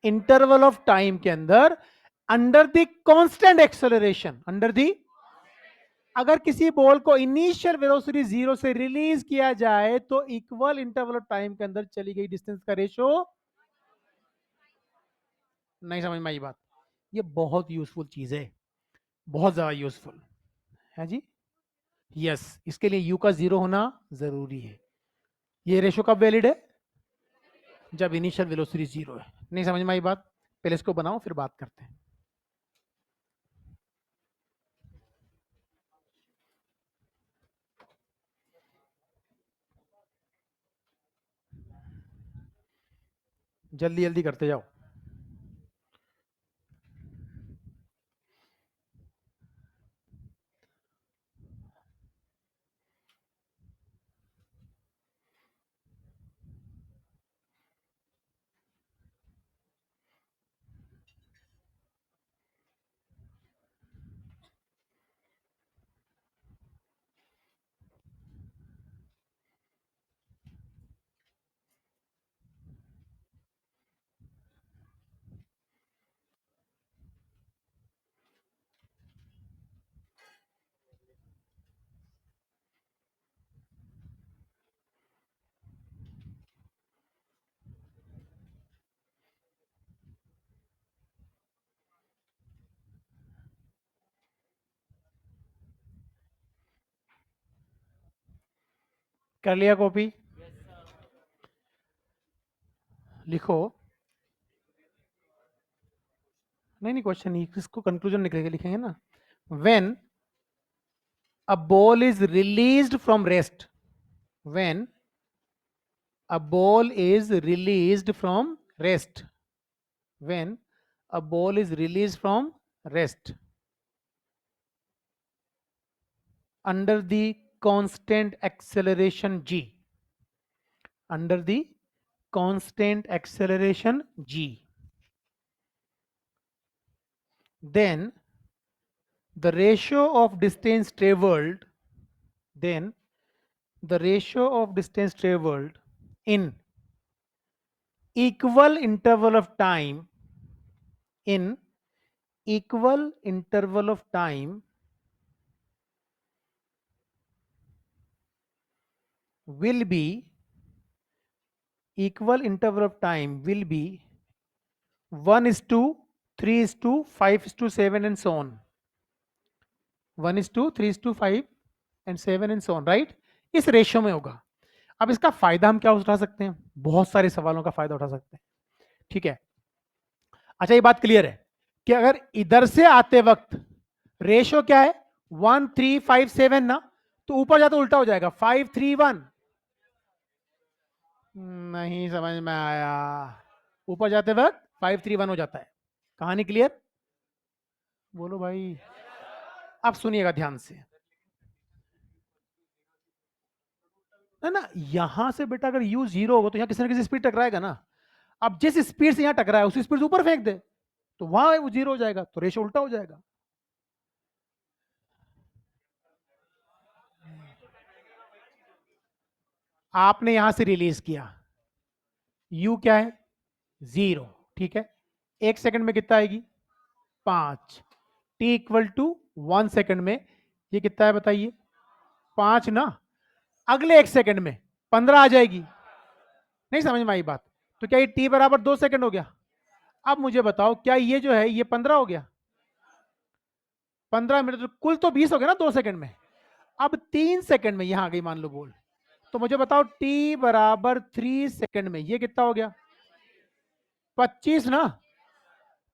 इंटरवल ऑफ टाइम के अंदर, under the constant acceleration, under the, अगर किसी बॉल को इनिशियल वेलोसिटी 0 से रिलीज किया जाए तो इक्वल इंटरवल ऑफ टाइम के अंदर चली गई डिस्टेंस का रेशो। नहीं समझ में आई बात? ये बहुत यूजफुल चीज है, बहुत ज्यादा यूजफुल है जी। यस, इसके लिए यू का 0 होना जरूरी है। ये रेशो कब वैलिड है? जब इनिशियल वेलोसिटी 0 है। नहीं समझ में आई बात? पहले इसको बनाओ फिर बात करते हैं। जल्दी जल्दी करते जाओ। कर लिया कॉपी? लिखो। नहीं नहीं क्वेश्चन नहीं, इसको कंक्लूजन निकलेगा, लिखेंगे ना। When a ball is released from rest, when a ball is released from rest, when a ball is released from rest under the constant acceleration g, under the constant acceleration g, then the ratio of distance traveled, then the ratio of distance traveled in equal interval of time, in equal interval of time will be, equal interval of time will be 1:3:5:7 and so on, 1:3:5 and 7 and so on, right? इस रेशियो में होगा। अब इसका फायदा हम क्या उठा सकते हैं? बहुत सारे सवालों का फायदा उठा सकते हैं, ठीक है। अच्छा, ये बात क्लियर है कि अगर इधर से आते वक्त रेशियो क्या है 1:3:5:7 ना, तो ऊपर जाते उल्टा हो जाएगा 5:3:1। नहीं समझ में आया, ऊपर जाते वक्त 5:3:1 हो जाता है। कहानी क्लियर? बोलो भाई। अब सुनिएगा ध्यान से, है ना, यहां से बेटा अगर u 0 होगा तो यहां किसी ना किसी स्पीड टकराएगा ना। अब जिस स्पीड से यहां टकराया उसी स्पीड से ऊपर फेंक दे तो वहां वो 0 हो जाएगा, तो रेशियो उल्टा हो जाएगा। आपने यहां से रिलीज किया, u क्या है 0, ठीक है। 1 सेकंड में कितना आएगी 5, t इक्वल टू 1 सेकंड में ये कितना है बताइए 5 ना। अगले 1 सेकंड में 15 आ जाएगी। नहीं समझ में आई बात? तो क्या ये t बराबर 2 सेकंड हो गया? अब मुझे बताओ क्या ये जो है ये 15 हो गया? 15 मिनट, तो कुल तो 20 हो गया ना 2 सेकंड में। अब 3 सेकंड में यहां आ गई मान लो बोल, तो मुझे बताओ t बराबर 3 सेकंड में ये कितना हो गया 25 ना,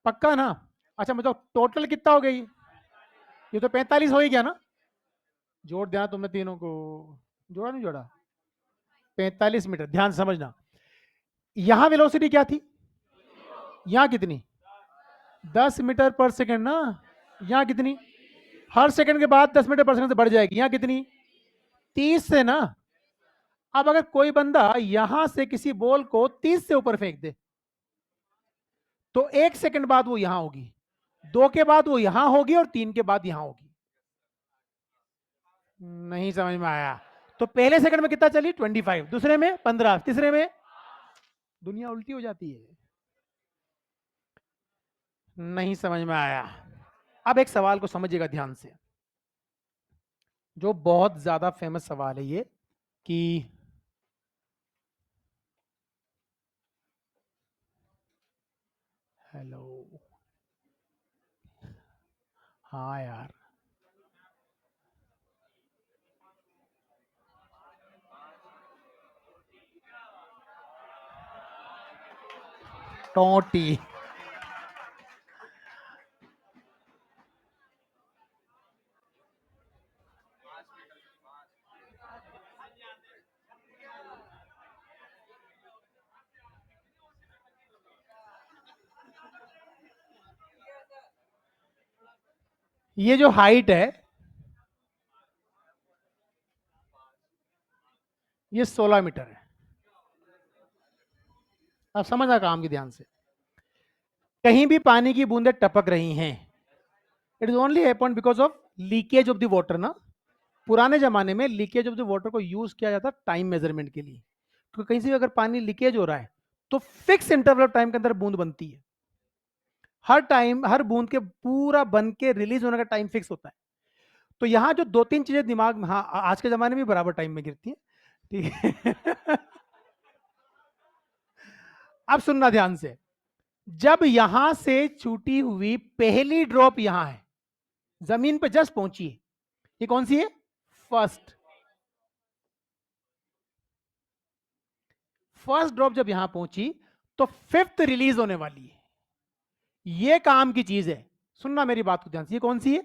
पक्का ना? अच्छा मुझे टोटल कितना हो गई? ये तो 45 हो ही गया ना। जोड़ दिया तुमने तीनों को, जोड़ा नहीं जोड़ा? 45 मीटर। ध्यान से समझना, यहां वेलोसिटी क्या थी, यहां कितनी 10 मीटर पर सेकंड ना, यहां कितनी हर सेकंड के बाद 10 मीटर पर सेकंड से बढ़ जाएगी, यहां कितनी 30 से ना। अब अगर कोई बंदा यहां से किसी बॉल को 30 से ऊपर फेंक दे तो 1 सेकंड बाद वो यहां होगी, 2 के बाद वो यहां होगी और 3 के बाद यहां होगी। नहीं समझ में आया? तो पहले सेकंड में कितना चली 25, दूसरे में 15, तीसरे में दुनिया उल्टी हो जाती है। नहीं समझ में आया? अब एक सवाल को समझिएगा ध्यान से, जो बहुत ज्यादा फेमस सवाल है ये कि हेलो, हाँ यार, टोटी ये जो हाइट है ये 16 मीटर है। अब समझना काम की ध्यान से, कहीं भी पानी की बूंदें टपक रही हैं, it is only happened because of leakage of the water ना। पुराने जमाने में लीकेज ऑफ द वाटर को यूज किया जाता टाइम मेजरमेंट के लिए, तो कहीं से अगर पानी लीकेज हो रहा है तो फिक्स इंटरवल ऑफ टाइम के अंदर बूंद बनती है। हर टाइम हर बूंद के पूरा बन के रिलीज होने का टाइम फिक्स होता है। तो यहां जो 2-3 चीजें दिमाग में, हाँ आज के जमाने में बराबर टाइम में गिरती है, ठीक है। अब सुनना ध्यान से, जब यहां से छूटी हुई पहली ड्रॉप यहां है, जमीन पे जस्ट पहुंची है, ये कौन सी है फर्स्ट। फर्स्ट ड्रॉप जब यहां पहुंची तो फिफ्थ रिलीज होने वाली है, ये काम की चीज है। सुनना मेरी बात को ध्यान से, ये कौन सी है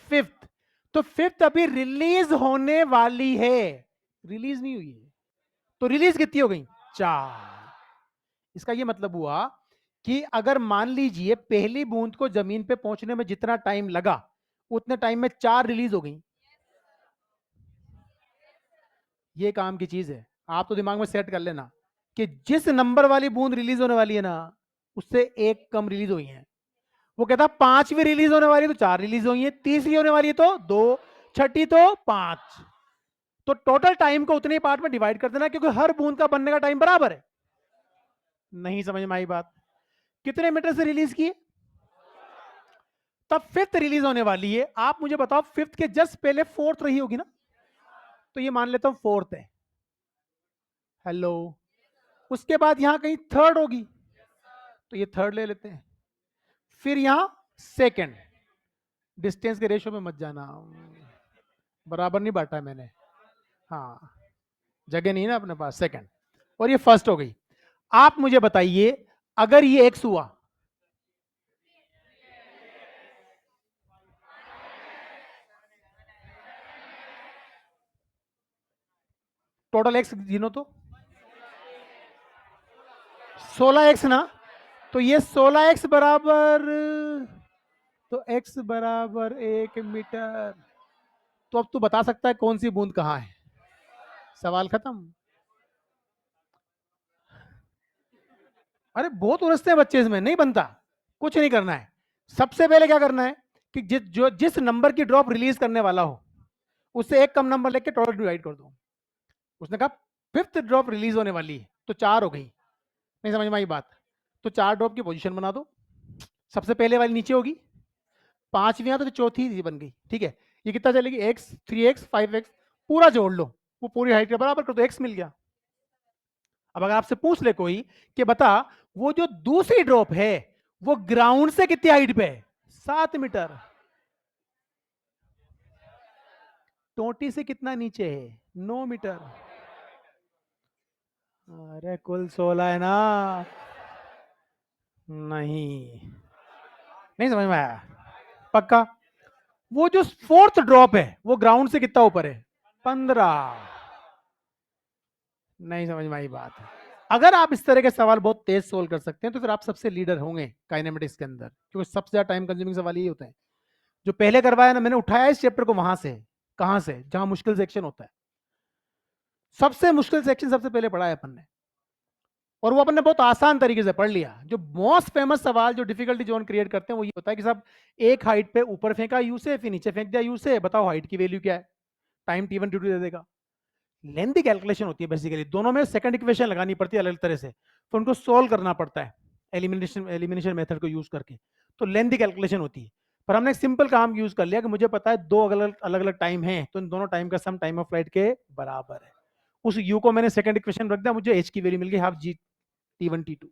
फिफ्थ। तो फिफ्थ अभी रिलीज होने वाली है, रिलीज नहीं हुई है। तो रिलीज कितनी हो गई 4। इसका ये मतलब हुआ कि अगर मान लीजिए पहली बूंद को जमीन पे पहुंचने में जितना टाइम लगा उतने टाइम में 4 रिलीज हो गई। ये काम की चीज है, आप तो दिमाग में सेट कर लेना कि जिस नंबर वाली बूंद रिलीज होने वाली है ना उससे एक कम रिलीज हुई है। वो कहता 5वीं रिलीज होने वाली है तो 4 रिलीज हुई है, तीसरी होने वाली है तो 2, छठी तो 5। तो टोटल टाइम को उतने पार्ट में डिवाइड कर देना क्योंकि हर बूंद का बनने का टाइम बराबर है। नहीं समझ में आई बात? कितने मीटर से रिलीज किए? तब फिफ्थ रिलीज होने वाली है। आप मुझे बताओ फिफ्थ के जस्ट पहले फोर्थ रही होगी ना, तो ये मान लेता हूं फोर्थ है। हेलो, उसके बाद यहां कहीं थर्ड होगी तो ये थर्ड ले लेते हैं, फिर यहां सेकंड। डिस्टेंस के रेशियो में मत जाना, बराबर नहीं बांटा मैंने, हाँ जगह नहीं है ना अपने पास। सेकंड और ये फर्स्ट हो गई। आप मुझे बताइए अगर ये एक्स हुआ टोटल एक्स गिनो तो 16x ना, तो ये 16x बराबर, तो x बराबर 1 मीटर। तो अब तू बता सकता है कौन सी बूंद कहां है? सवाल खत्म। अरे बहुत उलझते हैं बच्चे, इसमें नहीं बनता। कुछ नहीं करना है, सबसे पहले क्या करना है कि जिस नंबर की ड्रॉप रिलीज करने वाला हो उससे एक कम नंबर लेके टोटल डिवाइड कर दो। उसने कहा फिफ्थ ड्रॉप रिलीज होने वाली है तो 4 हो गई। नहीं समझ में आई बात? तो 4 ड्रॉप की पोजीशन बना दो, सबसे पहले वाली नीचे होगी, 5वीं तो चौथी बन गई। ठीक है, ये कितना चलेगी? x, 3x, 5x, पूरा जोड़ लो, वो पूरी हाइट के बराबर कर दो, x मिल गया। अब अगर आपसे पूछ ले कोई कि बता वो जो दूसरी ड्रॉप है वो ग्राउंड से कितनी हाइट पे है? 7 मीटर। टोटी से कितना नीचे है? 9 मीटर। अरे कुल 16 है ना? नहीं, नहीं समझ में आया? पक्का? वो जो फोर्थ ड्रॉप है वो ग्राउंड से कितना ऊपर है? 15। नहीं समझ में आई बात? अगर आप इस तरह के सवाल बहुत तेज सोल्व कर सकते हैं तो फिर आप सबसे लीडर होंगे काइनेमेटिक्स के अंदर, क्योंकि सबसे ज्यादा टाइम कंज्यूमिंग सवाल यही होते हैं। जो पहले करवाया ना मैंने, उठाया इस चैप्टर को वहां से, कहां से? जहां मुश्किल सेक्शन होता है। सबसे मुश्किल सेक्शन सबसे पहले पढ़ा है अपन ने, और वो अपन ने बहुत आसान तरीके से पढ़ लिया। जो मोस्ट फेमस सवाल जो डिफिकल्टी जोन क्रिएट करते हैं वो ये होता है कि साहब एक हाइट पे ऊपर फेंका यू से, फिर नीचे फेंक दिया यू से, बताओ हाइट की वैल्यू क्या है? टाइम t1 t2 दे देगा। लेंथी कैलकुलेशन होती है बेसिकली, दोनों में सेकंड इक्वेशन लगानी पड़ती है अलग तरह से, फिर उनको सोल्व करना पड़ता है एलिमिनेशन मेथड को यूज करके, तो लेंथी कैलकुलेशन होती है। पर हमने एक सिंपल काम यूज कर लिया कि मुझे पता है दो अलग अलग टाइम है तो इन दोनों टाइम का सम टाइम ऑफ फ्लाइट के बराबर है। उस u को मैंने सेकंड इक्वेशन रख दिया, मुझे h की वैल्यू मिल गई हाफ जी t1 t2।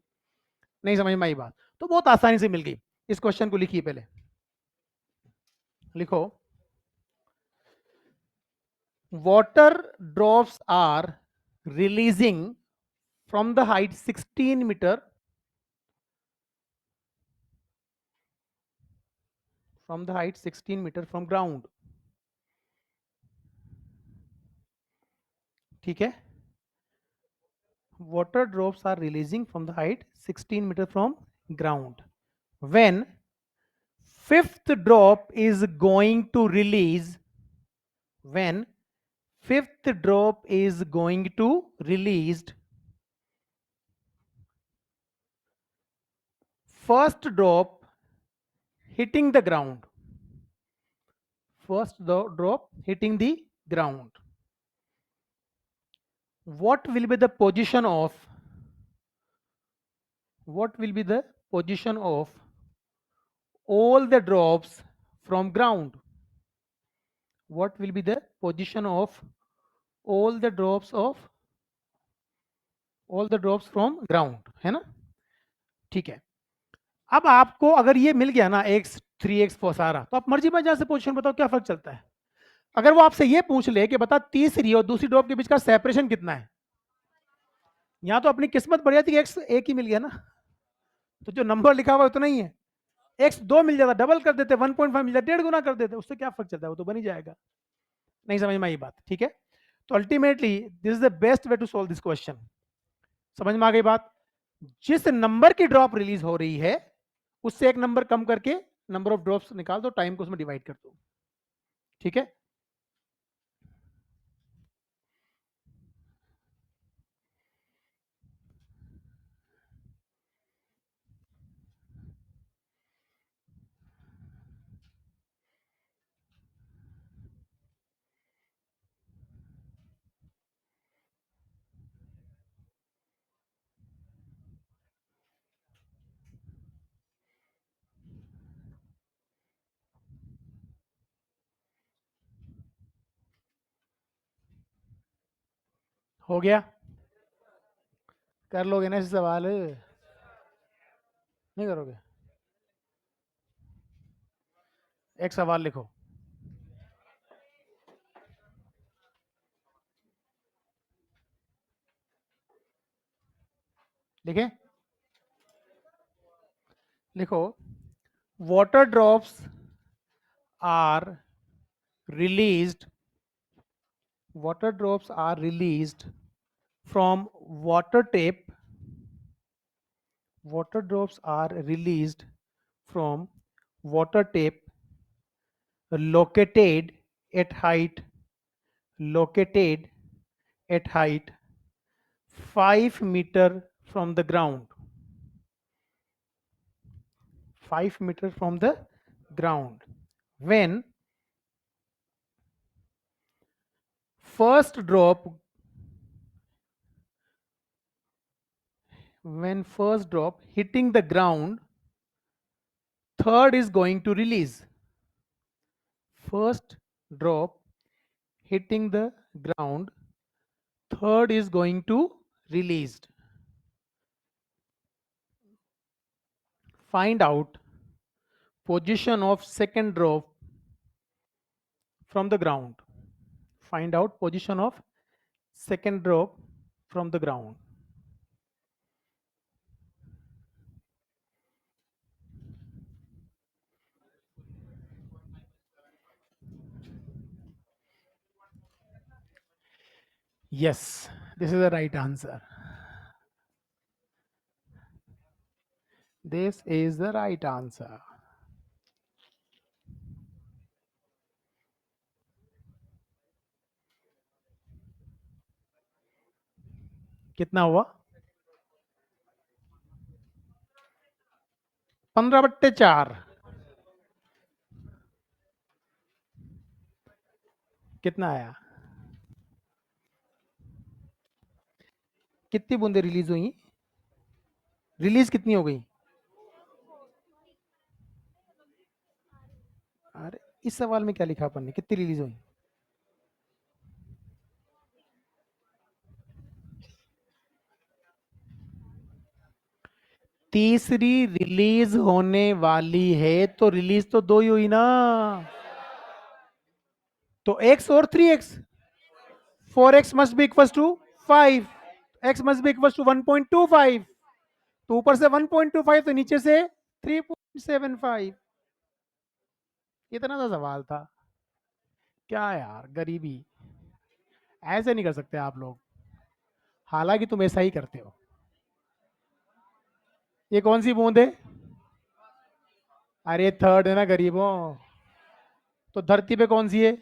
नहीं समझ में आई बात? तो बहुत आसानी से मिल गई। इस क्वेश्चन को लिखिए, पहले लिखो, water drops are releasing from the height 16 meter from the height 16 meter from ground। ठीक है, water drops are releasing from the height 16 meter from ground when fifth drop is going to release, when fifth drop is going to released, first drop hitting the ground, first drop hitting the ground, what will be the position of, what will be the position of all the drops from ground, what will be the position of all the drops of all the drops from ground, है ना? ठीक है, अब आपको अगर ये मिल गया ना x 3x फोर सारा, तो आप मर्जी में जहां से पोजीशन बताओ, क्या फर्क चलता है? अगर वो आपसे ये पूछ ले कि बता तीसरी और दूसरी ड्रॉप के बीच का सेपरेशन कितना है, यहां तो अपनी किस्मत बढ़ जाती है, x एक ही मिल गया ना, तो जो नंबर लिखा हुआ उतना ही है। x 2 मिल जाता, डबल कर देते, 1.5 मिल जाता, 1.5 गुना कर देते, उससे क्या फर्क चलता है, वो तो बन ही जाएगा। नहीं समझ में आई बात? ठीक है, तो ultimately this is the best way to solve this question. समझ में आ गई बात? जिस नंबर की ड्रॉप रिलीज हो रही है उससे एक नंबर कम करके नंबर ऑफ ड्रॉप्स निकाल दो, टाइम को उसमें डिवाइड कर दो। ठीक है, हो गया? कर लोगे ना इस सवाल, नहीं करोगे? एक सवाल लिखो। लिखे? लिखो, water drops are released water drops are released from water tape. Water drops are released from water tape located at height located at height 5 meter from the ground. 5 meter from the ground when first drop hitting the ground, third is going to release. First drop hitting the ground, third is going to released. Find out position of second drop from the ground. Find out position of second drop from the ground. Yes, this is the right answer. This is the right answer. कितना हुआ? 15/4 कितना आया? कितनी बूंदे रिलीज हुई? रिलीज कितनी हो गई? अरे इस सवाल में क्या लिखा अपन ने, कितनी रिलीज हुई? तीसरी रिलीज होने वाली है तो रिलीज तो 2 ही हुई ना, तो x और 3x, 4x must be equals to 5, x must be equals to 1.25, तो ऊपर से 1.25 तो नीचे से 3.75। इतना सा सवाल था। क्या यार गरीबी, ऐसे नहीं कर सकते आप लोग, हालांकि तुम ऐसा ही करते हो। ये कौन सी बूंद है? अरे थर्ड है ना गरीबों, तो धरती पे कौन सी है?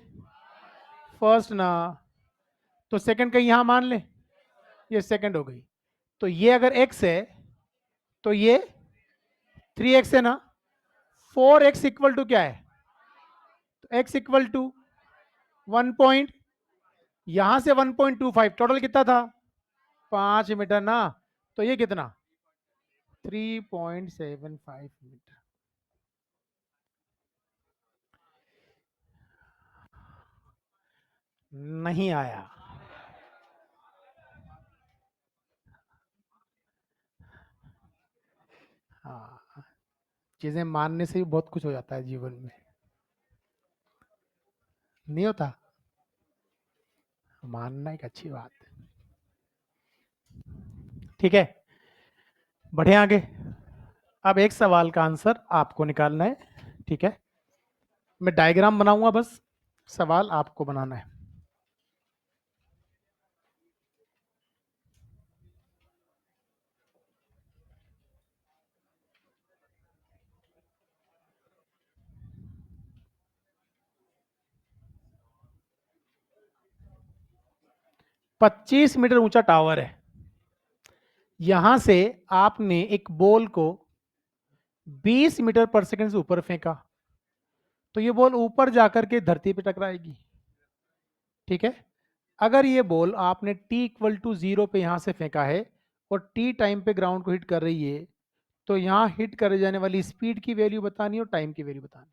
फर्स्ट ना, तो सेकंड कहीं यहां मान ले, ये सेकंड हो गई, तो ये अगर x है तो ये 3x है ना, 4x इक्वल टू क्या है? तो x इक्वल टू 1 पॉइंट, यहां से 1.25, टोटल कितना था? 5 मीटर ना, तो ये कितना? 3.75 मीटर। नहीं आया। हाँ, चीजें मानने से भी बहुत कुछ हो जाता है जीवन में, नहीं होता? मानना एक अच्छी बात है। ठीक है, बढ़े आगे। अब एक सवाल का आंसर आपको निकालना है। ठीक है, मैं डायग्राम बनाऊंगा, बस सवाल आपको बनाना है। 25 मीटर ऊंचा टावर है, यहां से आपने एक बॉल को 20 मीटर पर सेकंड से ऊपर फेंका, तो ये बॉल ऊपर जाकर के धरती पे टकराएगी, ठीक है। अगर ये बॉल आपने t इक्वल टू 0 पे यहां से फेंका है और t टाइम पे ग्राउंड को हिट कर रही है, तो यहां हिट करे जाने वाली स्पीड की वैल्यू बतानी और टाइम की वैल्यू बतानी।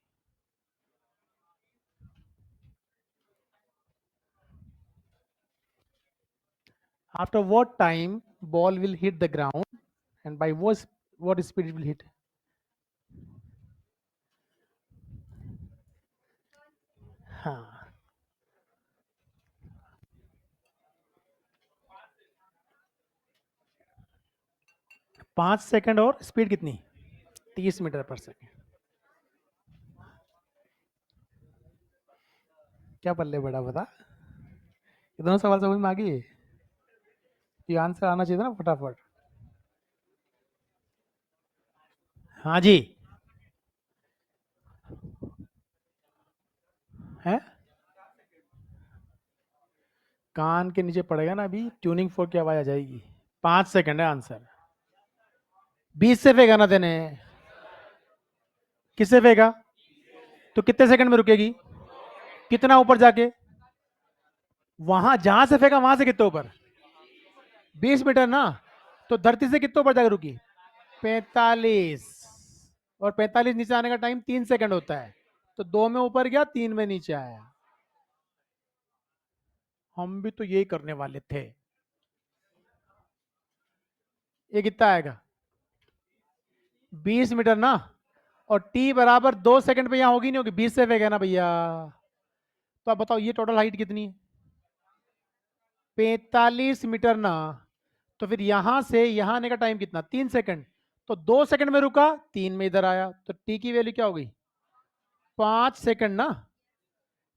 After what time ball will hit the ground and by what speed it will hit? हाँ, 5 सेकंड और स्पीड कितनी? 30 मीटर पर सेकंड। क्या पल्ले बड़ा बता, ये दोनों सवाल समझ में आ गई? ये आंसर आना चाहिए था ना फटाफट। हाँ जी, है कान के नीचे पड़ेगा ना, अभी ट्यूनिंग फोर्क की आवाज आ जाएगी। 5 सेकंड है आंसर। 20 से फेंका ना देने, किससे फेंका? तो कितने सेकंड में रुकेगी? कितना ऊपर जाके? वहां जहां से फेंका वहां से कितने ऊपर? 20 मीटर ना, तो धरती से कितने ऊपर जाकर रुकी? 45। और 45 नीचे आने का टाइम 3 सेकंड होता है, तो 2 में ऊपर गया, 3 में नीचे आया। हम भी तो यही करने वाले थे। ये कितना आएगा? 20 मीटर ना, और t बराबर 2 सेकंड पे यहां होगी नहीं होगी, 20 से फेंका ना भैया। तो आप बताओ ये टोटल हाइट कितनी है? 45 मीटर ना, तो फिर यहां से यहां आने का टाइम कितना? 3 सेकंड। तो 2 सेकंड में रुका, 3 में इधर आया, तो टी की वैल्यू क्या हो गई? 5 सेकंड ना,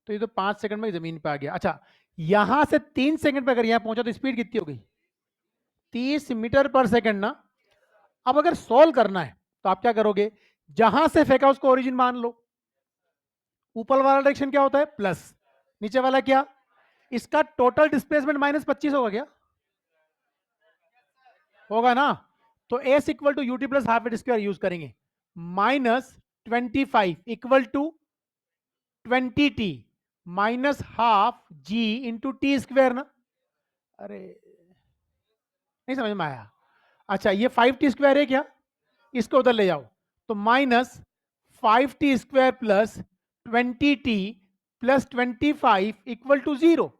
तो ये तो 5 सेकंड में जमीन पे आ गया। अच्छा, यहां से 3 सेकंड पे अगर यहां पहुंचा तो स्पीड कितनी हो गई? 30 मीटर पर सेकंड ना। अब अगर सॉल्व करना है तो आप क्या करोगे? जहां से फेंका उसको ओरिजिन मान लो। ऊपर वाला डायरेक्शन क्या होता है? प्लस। नीचे वाला क्या? इसका टोटल डिस्प्लेसमेंट -25 होगा क्या? होगा ना। तो s equal to u t plus half square use करेंगे। -25 equal to 20t minus half g into t square ना। अरे नहीं समझ में आया? अच्छा, ये 5t स्क्वायर है क्या? इसको उधर ले जाओ, तो -5t square plus 20t plus 25 equal to 0।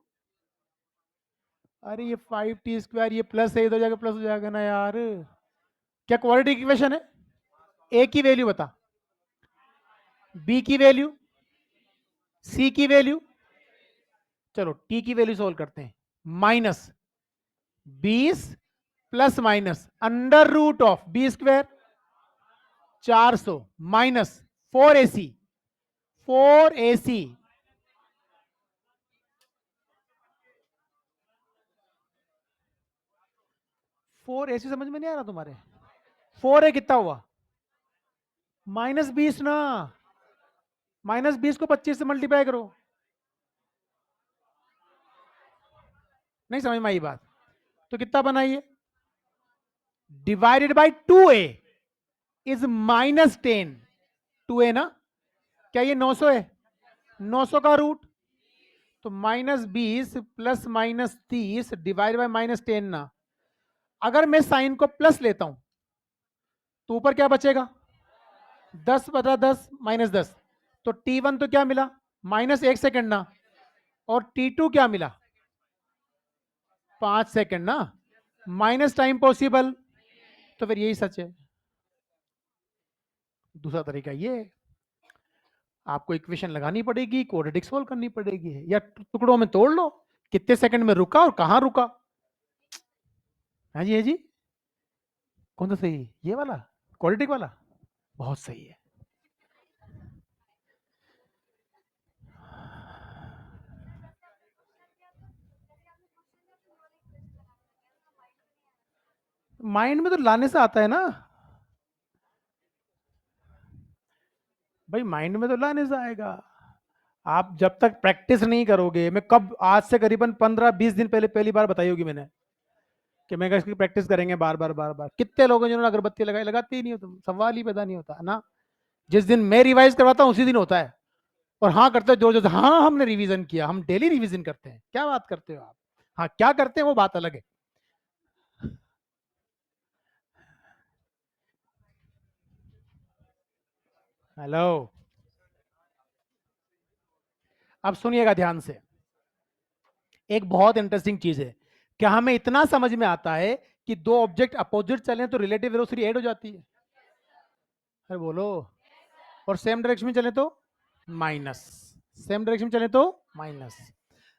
अरे ये 5t स्क्वायर ये प्लस है, इधर जाकर प्लस हो जाएगा ना यार। क्या क्वाड्रेटिक इक्वेशन है? ए की वैल्यू बता, बी की वैल्यू, सी की वैल्यू। चलो टी की वैल्यू सोल्व करते हैं। -20 plus minus under root of b square 400 minus 4ac 4ac 4ac समझ में नहीं आ रहा तुम्हारे? 4 है कितना हुआ? -20 ना, -20 को 25 से मल्टीप्लाई करो। नहीं समझ में आई बात? तो कितना बनाइए? Divided by 2a is -10। 2a ना, क्या ये 900 है? 900 का रूट, तो -20 प्लस -30 डिवाइड बाई -10 ना। अगर मैं साइन को प्लस लेता हूं तो ऊपर क्या बचेगा? 10/10 -10। तो t1 तो क्या मिला? -1 सेकंड ना, और t2 क्या मिला? 5 सेकंड ना। माइनस टाइम पॉसिबल, तो फिर यही सच है। दूसरा तरीका ये है, आपको इक्वेशन लगानी पड़ेगी, क्वाड्रेटिक सोल्व करनी पड़ेगी, या टुकड़ों में तोड़ लो कितने सेकंड में रुका और कहां रुका। हाँ जी, है जी। कौन सा सही? ये वाला क्वाड्रेटिक वाला बहुत सही है। माइंड में तो लाने से आता है ना भाई, माइंड में तो लाने से आएगा। आप जब तक प्रैक्टिस नहीं करोगे, मैं कब, आज से करीबन 15-20 दिन पहले पहली बार बताई होगी मैंने कि मैं इसकी प्रैक्टिस करेंगे बार बार बार बार। कितने लोग हैं जिन्होंने अगरबत्ती लगाई, लगाते ही नहीं हो, तुम सवाल ही पैदा नहीं होता ना। जिस दिन मैं रिवाइज करवाता हूँ उसी दिन होता है। और हाँ करते जोर जोर से, हाँ हमने रिवीजन किया, हम डेली रिवीजन करते हैं, क्या बात करते हो आप। हाँ क्या करते हैं वो बात अलग है। हेलो, अब सुनिएगा ध्यान से, एक बहुत इंटरेस्टिंग चीज है। क्या हमें इतना समझ में आता है कि दो ऑब्जेक्ट अपोजिट चले तो रिलेटिव वेलोसिटी ऐड हो जाती है? अरे बोलो। और सेम डायरेक्शन में चले तो माइनस, सेम डायरेक्शन में चले तो माइनस।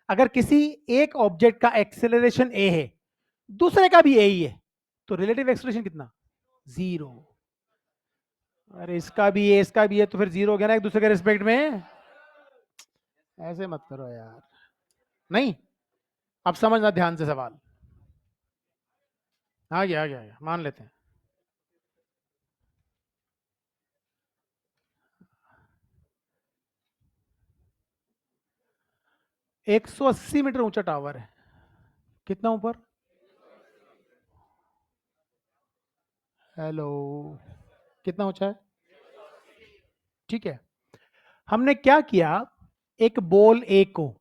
अगर किसी एक ऑब्जेक्ट का एक्सेलरेशन ए है, दूसरे का भी ए ही है, तो रिलेटिव एक्सेलरेशन कितना? जीरो। अरे इसका भी है इसका भी है, तो फिर जीरो हो गया ना एक दूसरे के रिस्पेक्ट में। ऐसे मत करो यार। नहीं, अब समझना ध्यान से सवाल। आ गया मान लेते हैं। 180 मीटर ऊंचा टावर है। कितना ऊपर? हेलो, कितना ऊंचा है? ठीक है, हमने क्या किया, एक बॉल ए को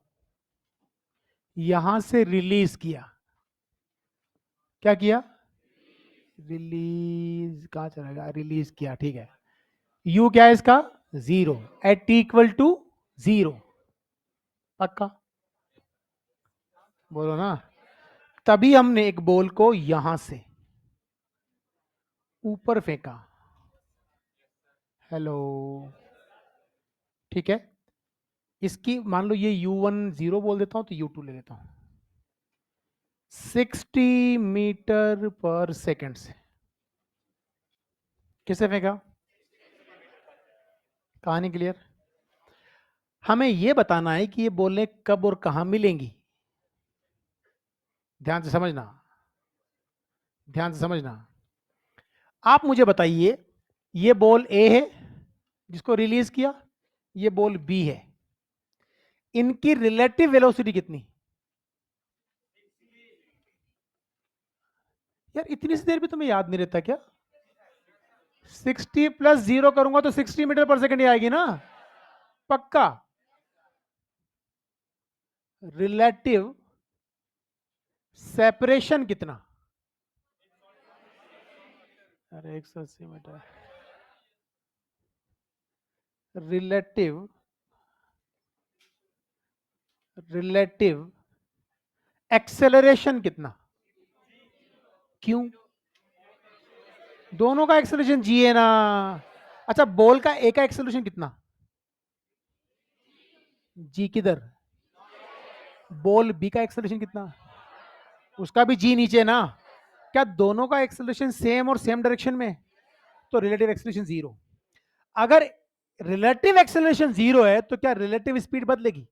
यहां से रिलीज किया। क्या किया? रिलीज, कहां चला गया, रिलीज किया, ठीक है। यू क्या है इसका? Zero, at t equal to zero. पक्का? बोलो ना। तभी हमने एक बॉल को यहां से ऊपर फेंका। हेलो, ठीक है। इसकी मान लो ये u1 जीरो बोल देता हूं, तो u2 ले लेता हूं। 60 मीटर पर सेकेंड से किसे फेंका? कहानी क्लियर? हमें यह बताना है कि ये बॉलें कब और कहां मिलेंगी। ध्यान से समझना, ध्यान से समझना। आप मुझे बताइए, ये बॉल ए है जिसको रिलीज किया, ये बॉल बी है, इनकी रिलेटिव वेलोसिटी कितनी? यार इतनी सी देर भी तुम्हें याद नहीं रहता क्या? 60 प्लस जीरो करूंगा तो 60 मीटर पर सेकेंड ही आएगी ना। पक्का? रिलेटिव सेपरेशन कितना? अरे 180 मीटर। रिलेटिव, रिलेटिव एक्सेलरेशन कितना? क्यों? दोनों का एक्सेलरेशन जी है ना। अच्छा, बॉल का ए का एक्सेलरेशन कितना? जी किधर? बॉल बी का एक्सेलरेशन कितना? उसका भी जी नीचे ना। क्या दोनों का एक्सेलरेशन सेम और सेम डायरेक्शन में? तो रिलेटिव एक्सेलरेशन जीरो। अगर रिलेटिव एक्सेलरेशन जीरो है तो क्या रिलेटिव स्पीड बदलेगी?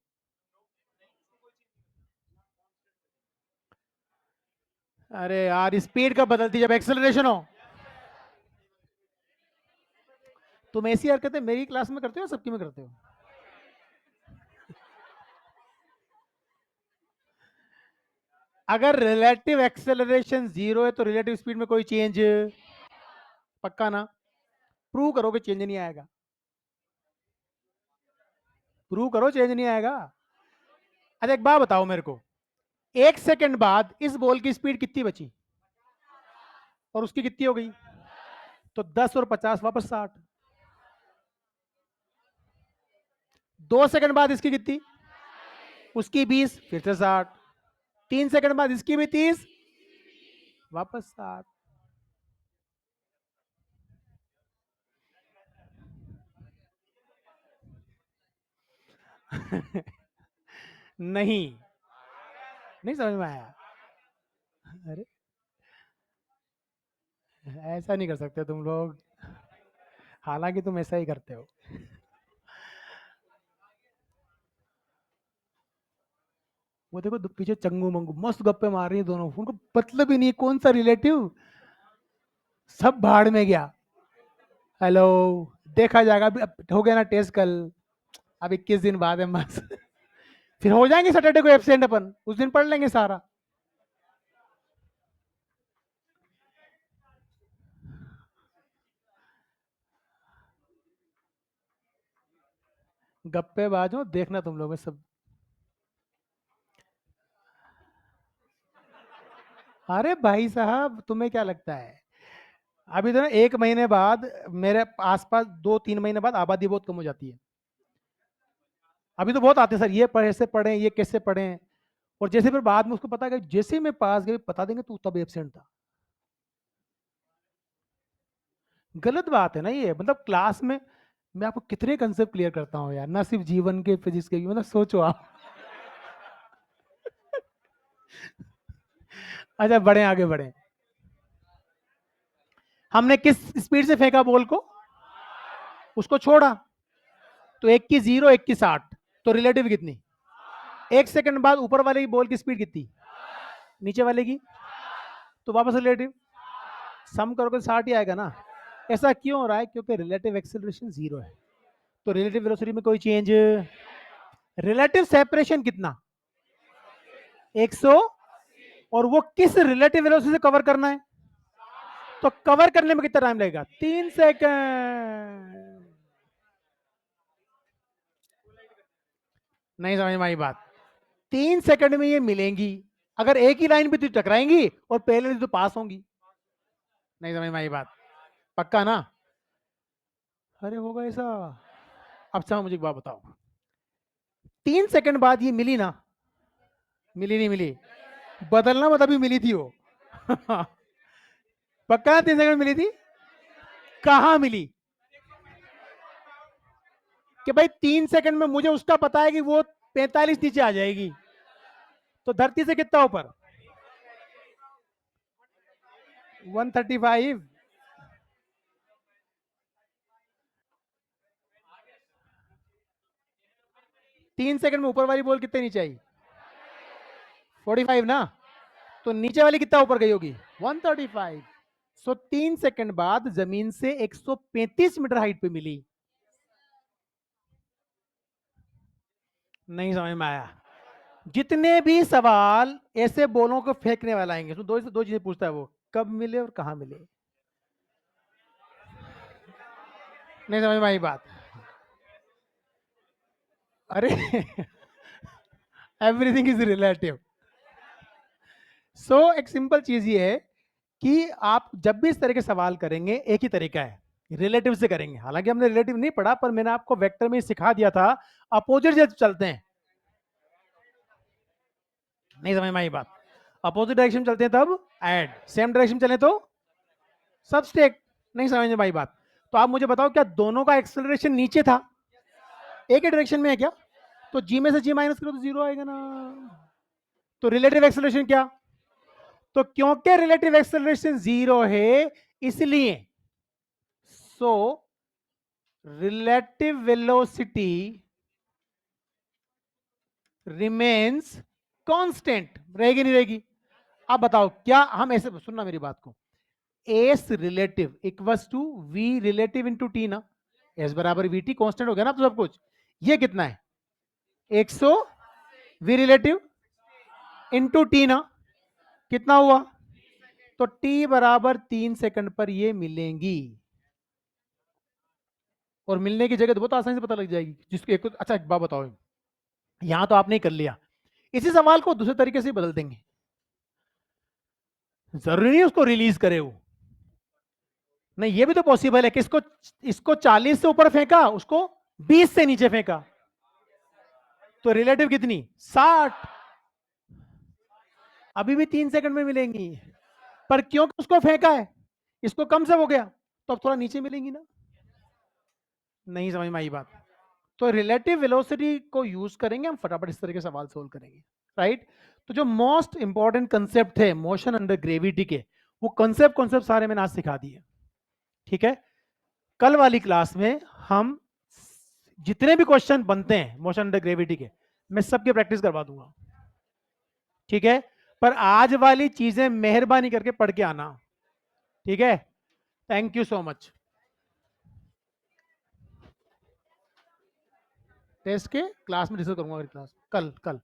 अरे यार स्पीड कब बदलती? जब एक्सेलरेशन हो। तुम ऐसी हरकतें मेरी क्लास में करते हो, सबकी में करते हो? अगर रिलेटिव एक्सेलरेशन जीरो है तो रिलेटिव स्पीड में कोई चेंज? पक्का ना? प्रूव करो कि चेंज नहीं आएगा। प्रूव करो चेंज नहीं आएगा। अच्छा एक बात बताओ मेरे को, एक सेकंड बाद इस बॉल की स्पीड कितनी बची और उसकी कितनी हो गई? तो 10 और 50 वापस 60। 2 सेकंड बाद इसकी कितनी? उसकी 20, फिर से 60। 3 सेकंड बाद इसकी भी 30, वापस 60। नहीं, नहीं समझ में आया? अरे ऐसा नहीं कर सकते तुम लोग, हालांकि तुम ऐसा ही करते हो। वो देखो पीछे चंगू मंगू मस्त गप्पे मार रही है दोनों, उनको मतलब ही नहीं है कौन सा रिलेटिव, सब भाड़ में गया। हेलो, देखा जाएगा अभी, अब हो गया ना टेस्ट कल। अब 21 दिन बाद है बस। फिर हो जाएंगे सैटरडे को एब्सेंट, अपन उस दिन पढ़ लेंगे सारा। गप्पेबाज हो, देखना तुम लोग सब। अरे भाई साहब, तुम्हें क्या लगता है, अभी तो ना 1 महीने बाद मेरे आसपास 2-3 महीने बाद आबादी बहुत कम हो जाती है। अभी तो बहुत आते हैं सर, ये पढ़े से पढ़े, ये कैसे पढ़े, और जैसे फिर बाद में उसको पता है, जैसे ही मैं पास गए बता देंगे तू तब एब्सेंट था। गलत बात है ना ये, मतलब क्लास में मैं आपको कितने कंसेप्ट क्लियर करता हूँ यार, ना सिर्फ जीवन के फिजिक्स के भी, मतलब सोचो आप। अच्छा बढ़े, आगे बढ़े। हमने किस स्पीड से फेंका बॉल को, उसको छोड़ा, तो एक की 0, एक की 60, तो रिलेटिव कितनी, 1 सेकंड बाद ऊपर वाले की बॉल की स्पीड कितनी, नीचे वाले की, तो वापस रिलेटिव, सम करोगे तो 60 ही आएगा ना। ऐसा क्यों हो रहा है, क्योंकि रिलेटिव एक्सेलरेशन 0 है, तो रिलेटिव वेलोसिटी में कोई चेंज। रिलेटिव सेपरेशन कितना, 100, और वो किस रिलेटिव वेलोसिटी से कवर करना है, तो कवर करने में कितना टाइम लगेगा, 3 सेकंड। नहीं समझ में आई बात, 3 सेकंड में ये मिलेंगी, अगर एक ही लाइन पे तो टकराएंगी और पहले तो पास होंगी। नहीं समझ में आई बात, पक्का ना। अरे होगा ऐसा। अब अच्छा मुझे एक बात बताओ, 3 सेकंड बाद ये मिली ना, मिली नहीं मिली, बदलना मत, अभी मिली थी वो। पक्का 3 सेकंड मिली थी, कहां मिली, कि भाई 3 सेकंड में मुझे उसका पता है कि वो 45 नीचे आ जाएगी, तो धरती से कितना ऊपर, 135। 3 सेकंड में ऊपर वाली बॉल कितने नीचे आई, 45 ना, तो नीचे वाली कितना ऊपर गई होगी, 135। सो 3 सेकंड बाद जमीन से 135 मीटर हाइट पे मिली। नहीं समझ में आया। जितने भी सवाल ऐसे बोलों को फेंकने वाला आएंगे, तो दो से दो चीजें पूछता है वो, कब मिले और कहां मिले। नहीं समझ में आई बात। अरे एवरीथिंग इज रिलेटिव। सो एक सिंपल चीज ये है कि आप जब भी इस तरह के सवाल करेंगे, एक ही तरीका है, रिलेटिव से करेंगे। हालांकि हमने रिलेटिव नहीं पढ़ा, पर मैंने आपको वेक्टर में सिखा दिया था, अपोजिट जब चलते हैं। नहीं समझ में आई बात, अपोजिट डायरेक्शन चलते हैं तब ऐड, सेम डायरेक्शन चले तो सबस्ट्रैक्ट। नहीं समझ में आई बात। तो आप मुझे बताओ, क्या दोनों का एक्सेलरेशन नीचे था, एक ही डायरेक्शन में है क्या, तो जी में से जी माइनस करो तो 0 आएगा ना। तो रिलेटिव एक्सेलरेशन क्या, तो क्योंकि रिलेटिव एक्सेलरेशन 0 है, इसलिए so relative velocity remains constant, रहेगी नहीं रहेगी। अब बताओ, क्या हम ऐसे, सुनना मेरी बात को, s relative equals to v relative into t ना, एस बराबर वी टी, कॉन्स्टेंट हो गया ना, तो सब कुछ। ये कितना है, 100 वी रिलेटिव इंटू टी ना, कितना हुआ, तो टी बराबर 3 सेकंड पर ये मिलेंगी। और मिलने की जगह तो बहुत आसानी से पता लग जाएगी, जिसको एक, अच्छा एक बात बताओ, यहां तो आपने कर लिया, इसी सवाल को दूसरे तरीके से बदल देंगे, जरूरी नहीं उसको रिलीज करे वो, नहीं ये भी तो पॉसिबल है कि इसको 40 से ऊपर फेंका, उसको 20 से नीचे फेंका, तो रिलेटिव कितनी, 60, अभी भी 3 सेकंड में मिलेंगी, पर क्योंकि उसको फेंका है, इसको कम से हो गया, तो अब थोड़ा नीचे मिलेंगी ना। नहीं समझ में आई बात। तो रिलेटिव वेलोसिटी को यूज करेंगे हम, फटाफट इस तरह के सवाल सोल्व करेंगे, राइट। तो जो मोस्ट इंपॉर्टेंट कंसेप्ट है मोशन अंडर ग्रेविटी के, वो कंसेप्ट सारे मैंने आज सिखा दिए, ठीक है। कल वाली क्लास में हम जितने भी क्वेश्चन बनते हैं मोशन अंडर ग्रेविटी के, मैं सबकी प्रैक्टिस करवा दूंगा, ठीक है। पर आज वाली चीजें मेहरबानी करके पढ़ के आना, ठीक है। Thank you so much. Test के क्लास में डिस्कस करूंगा, अगली क्लास कल कल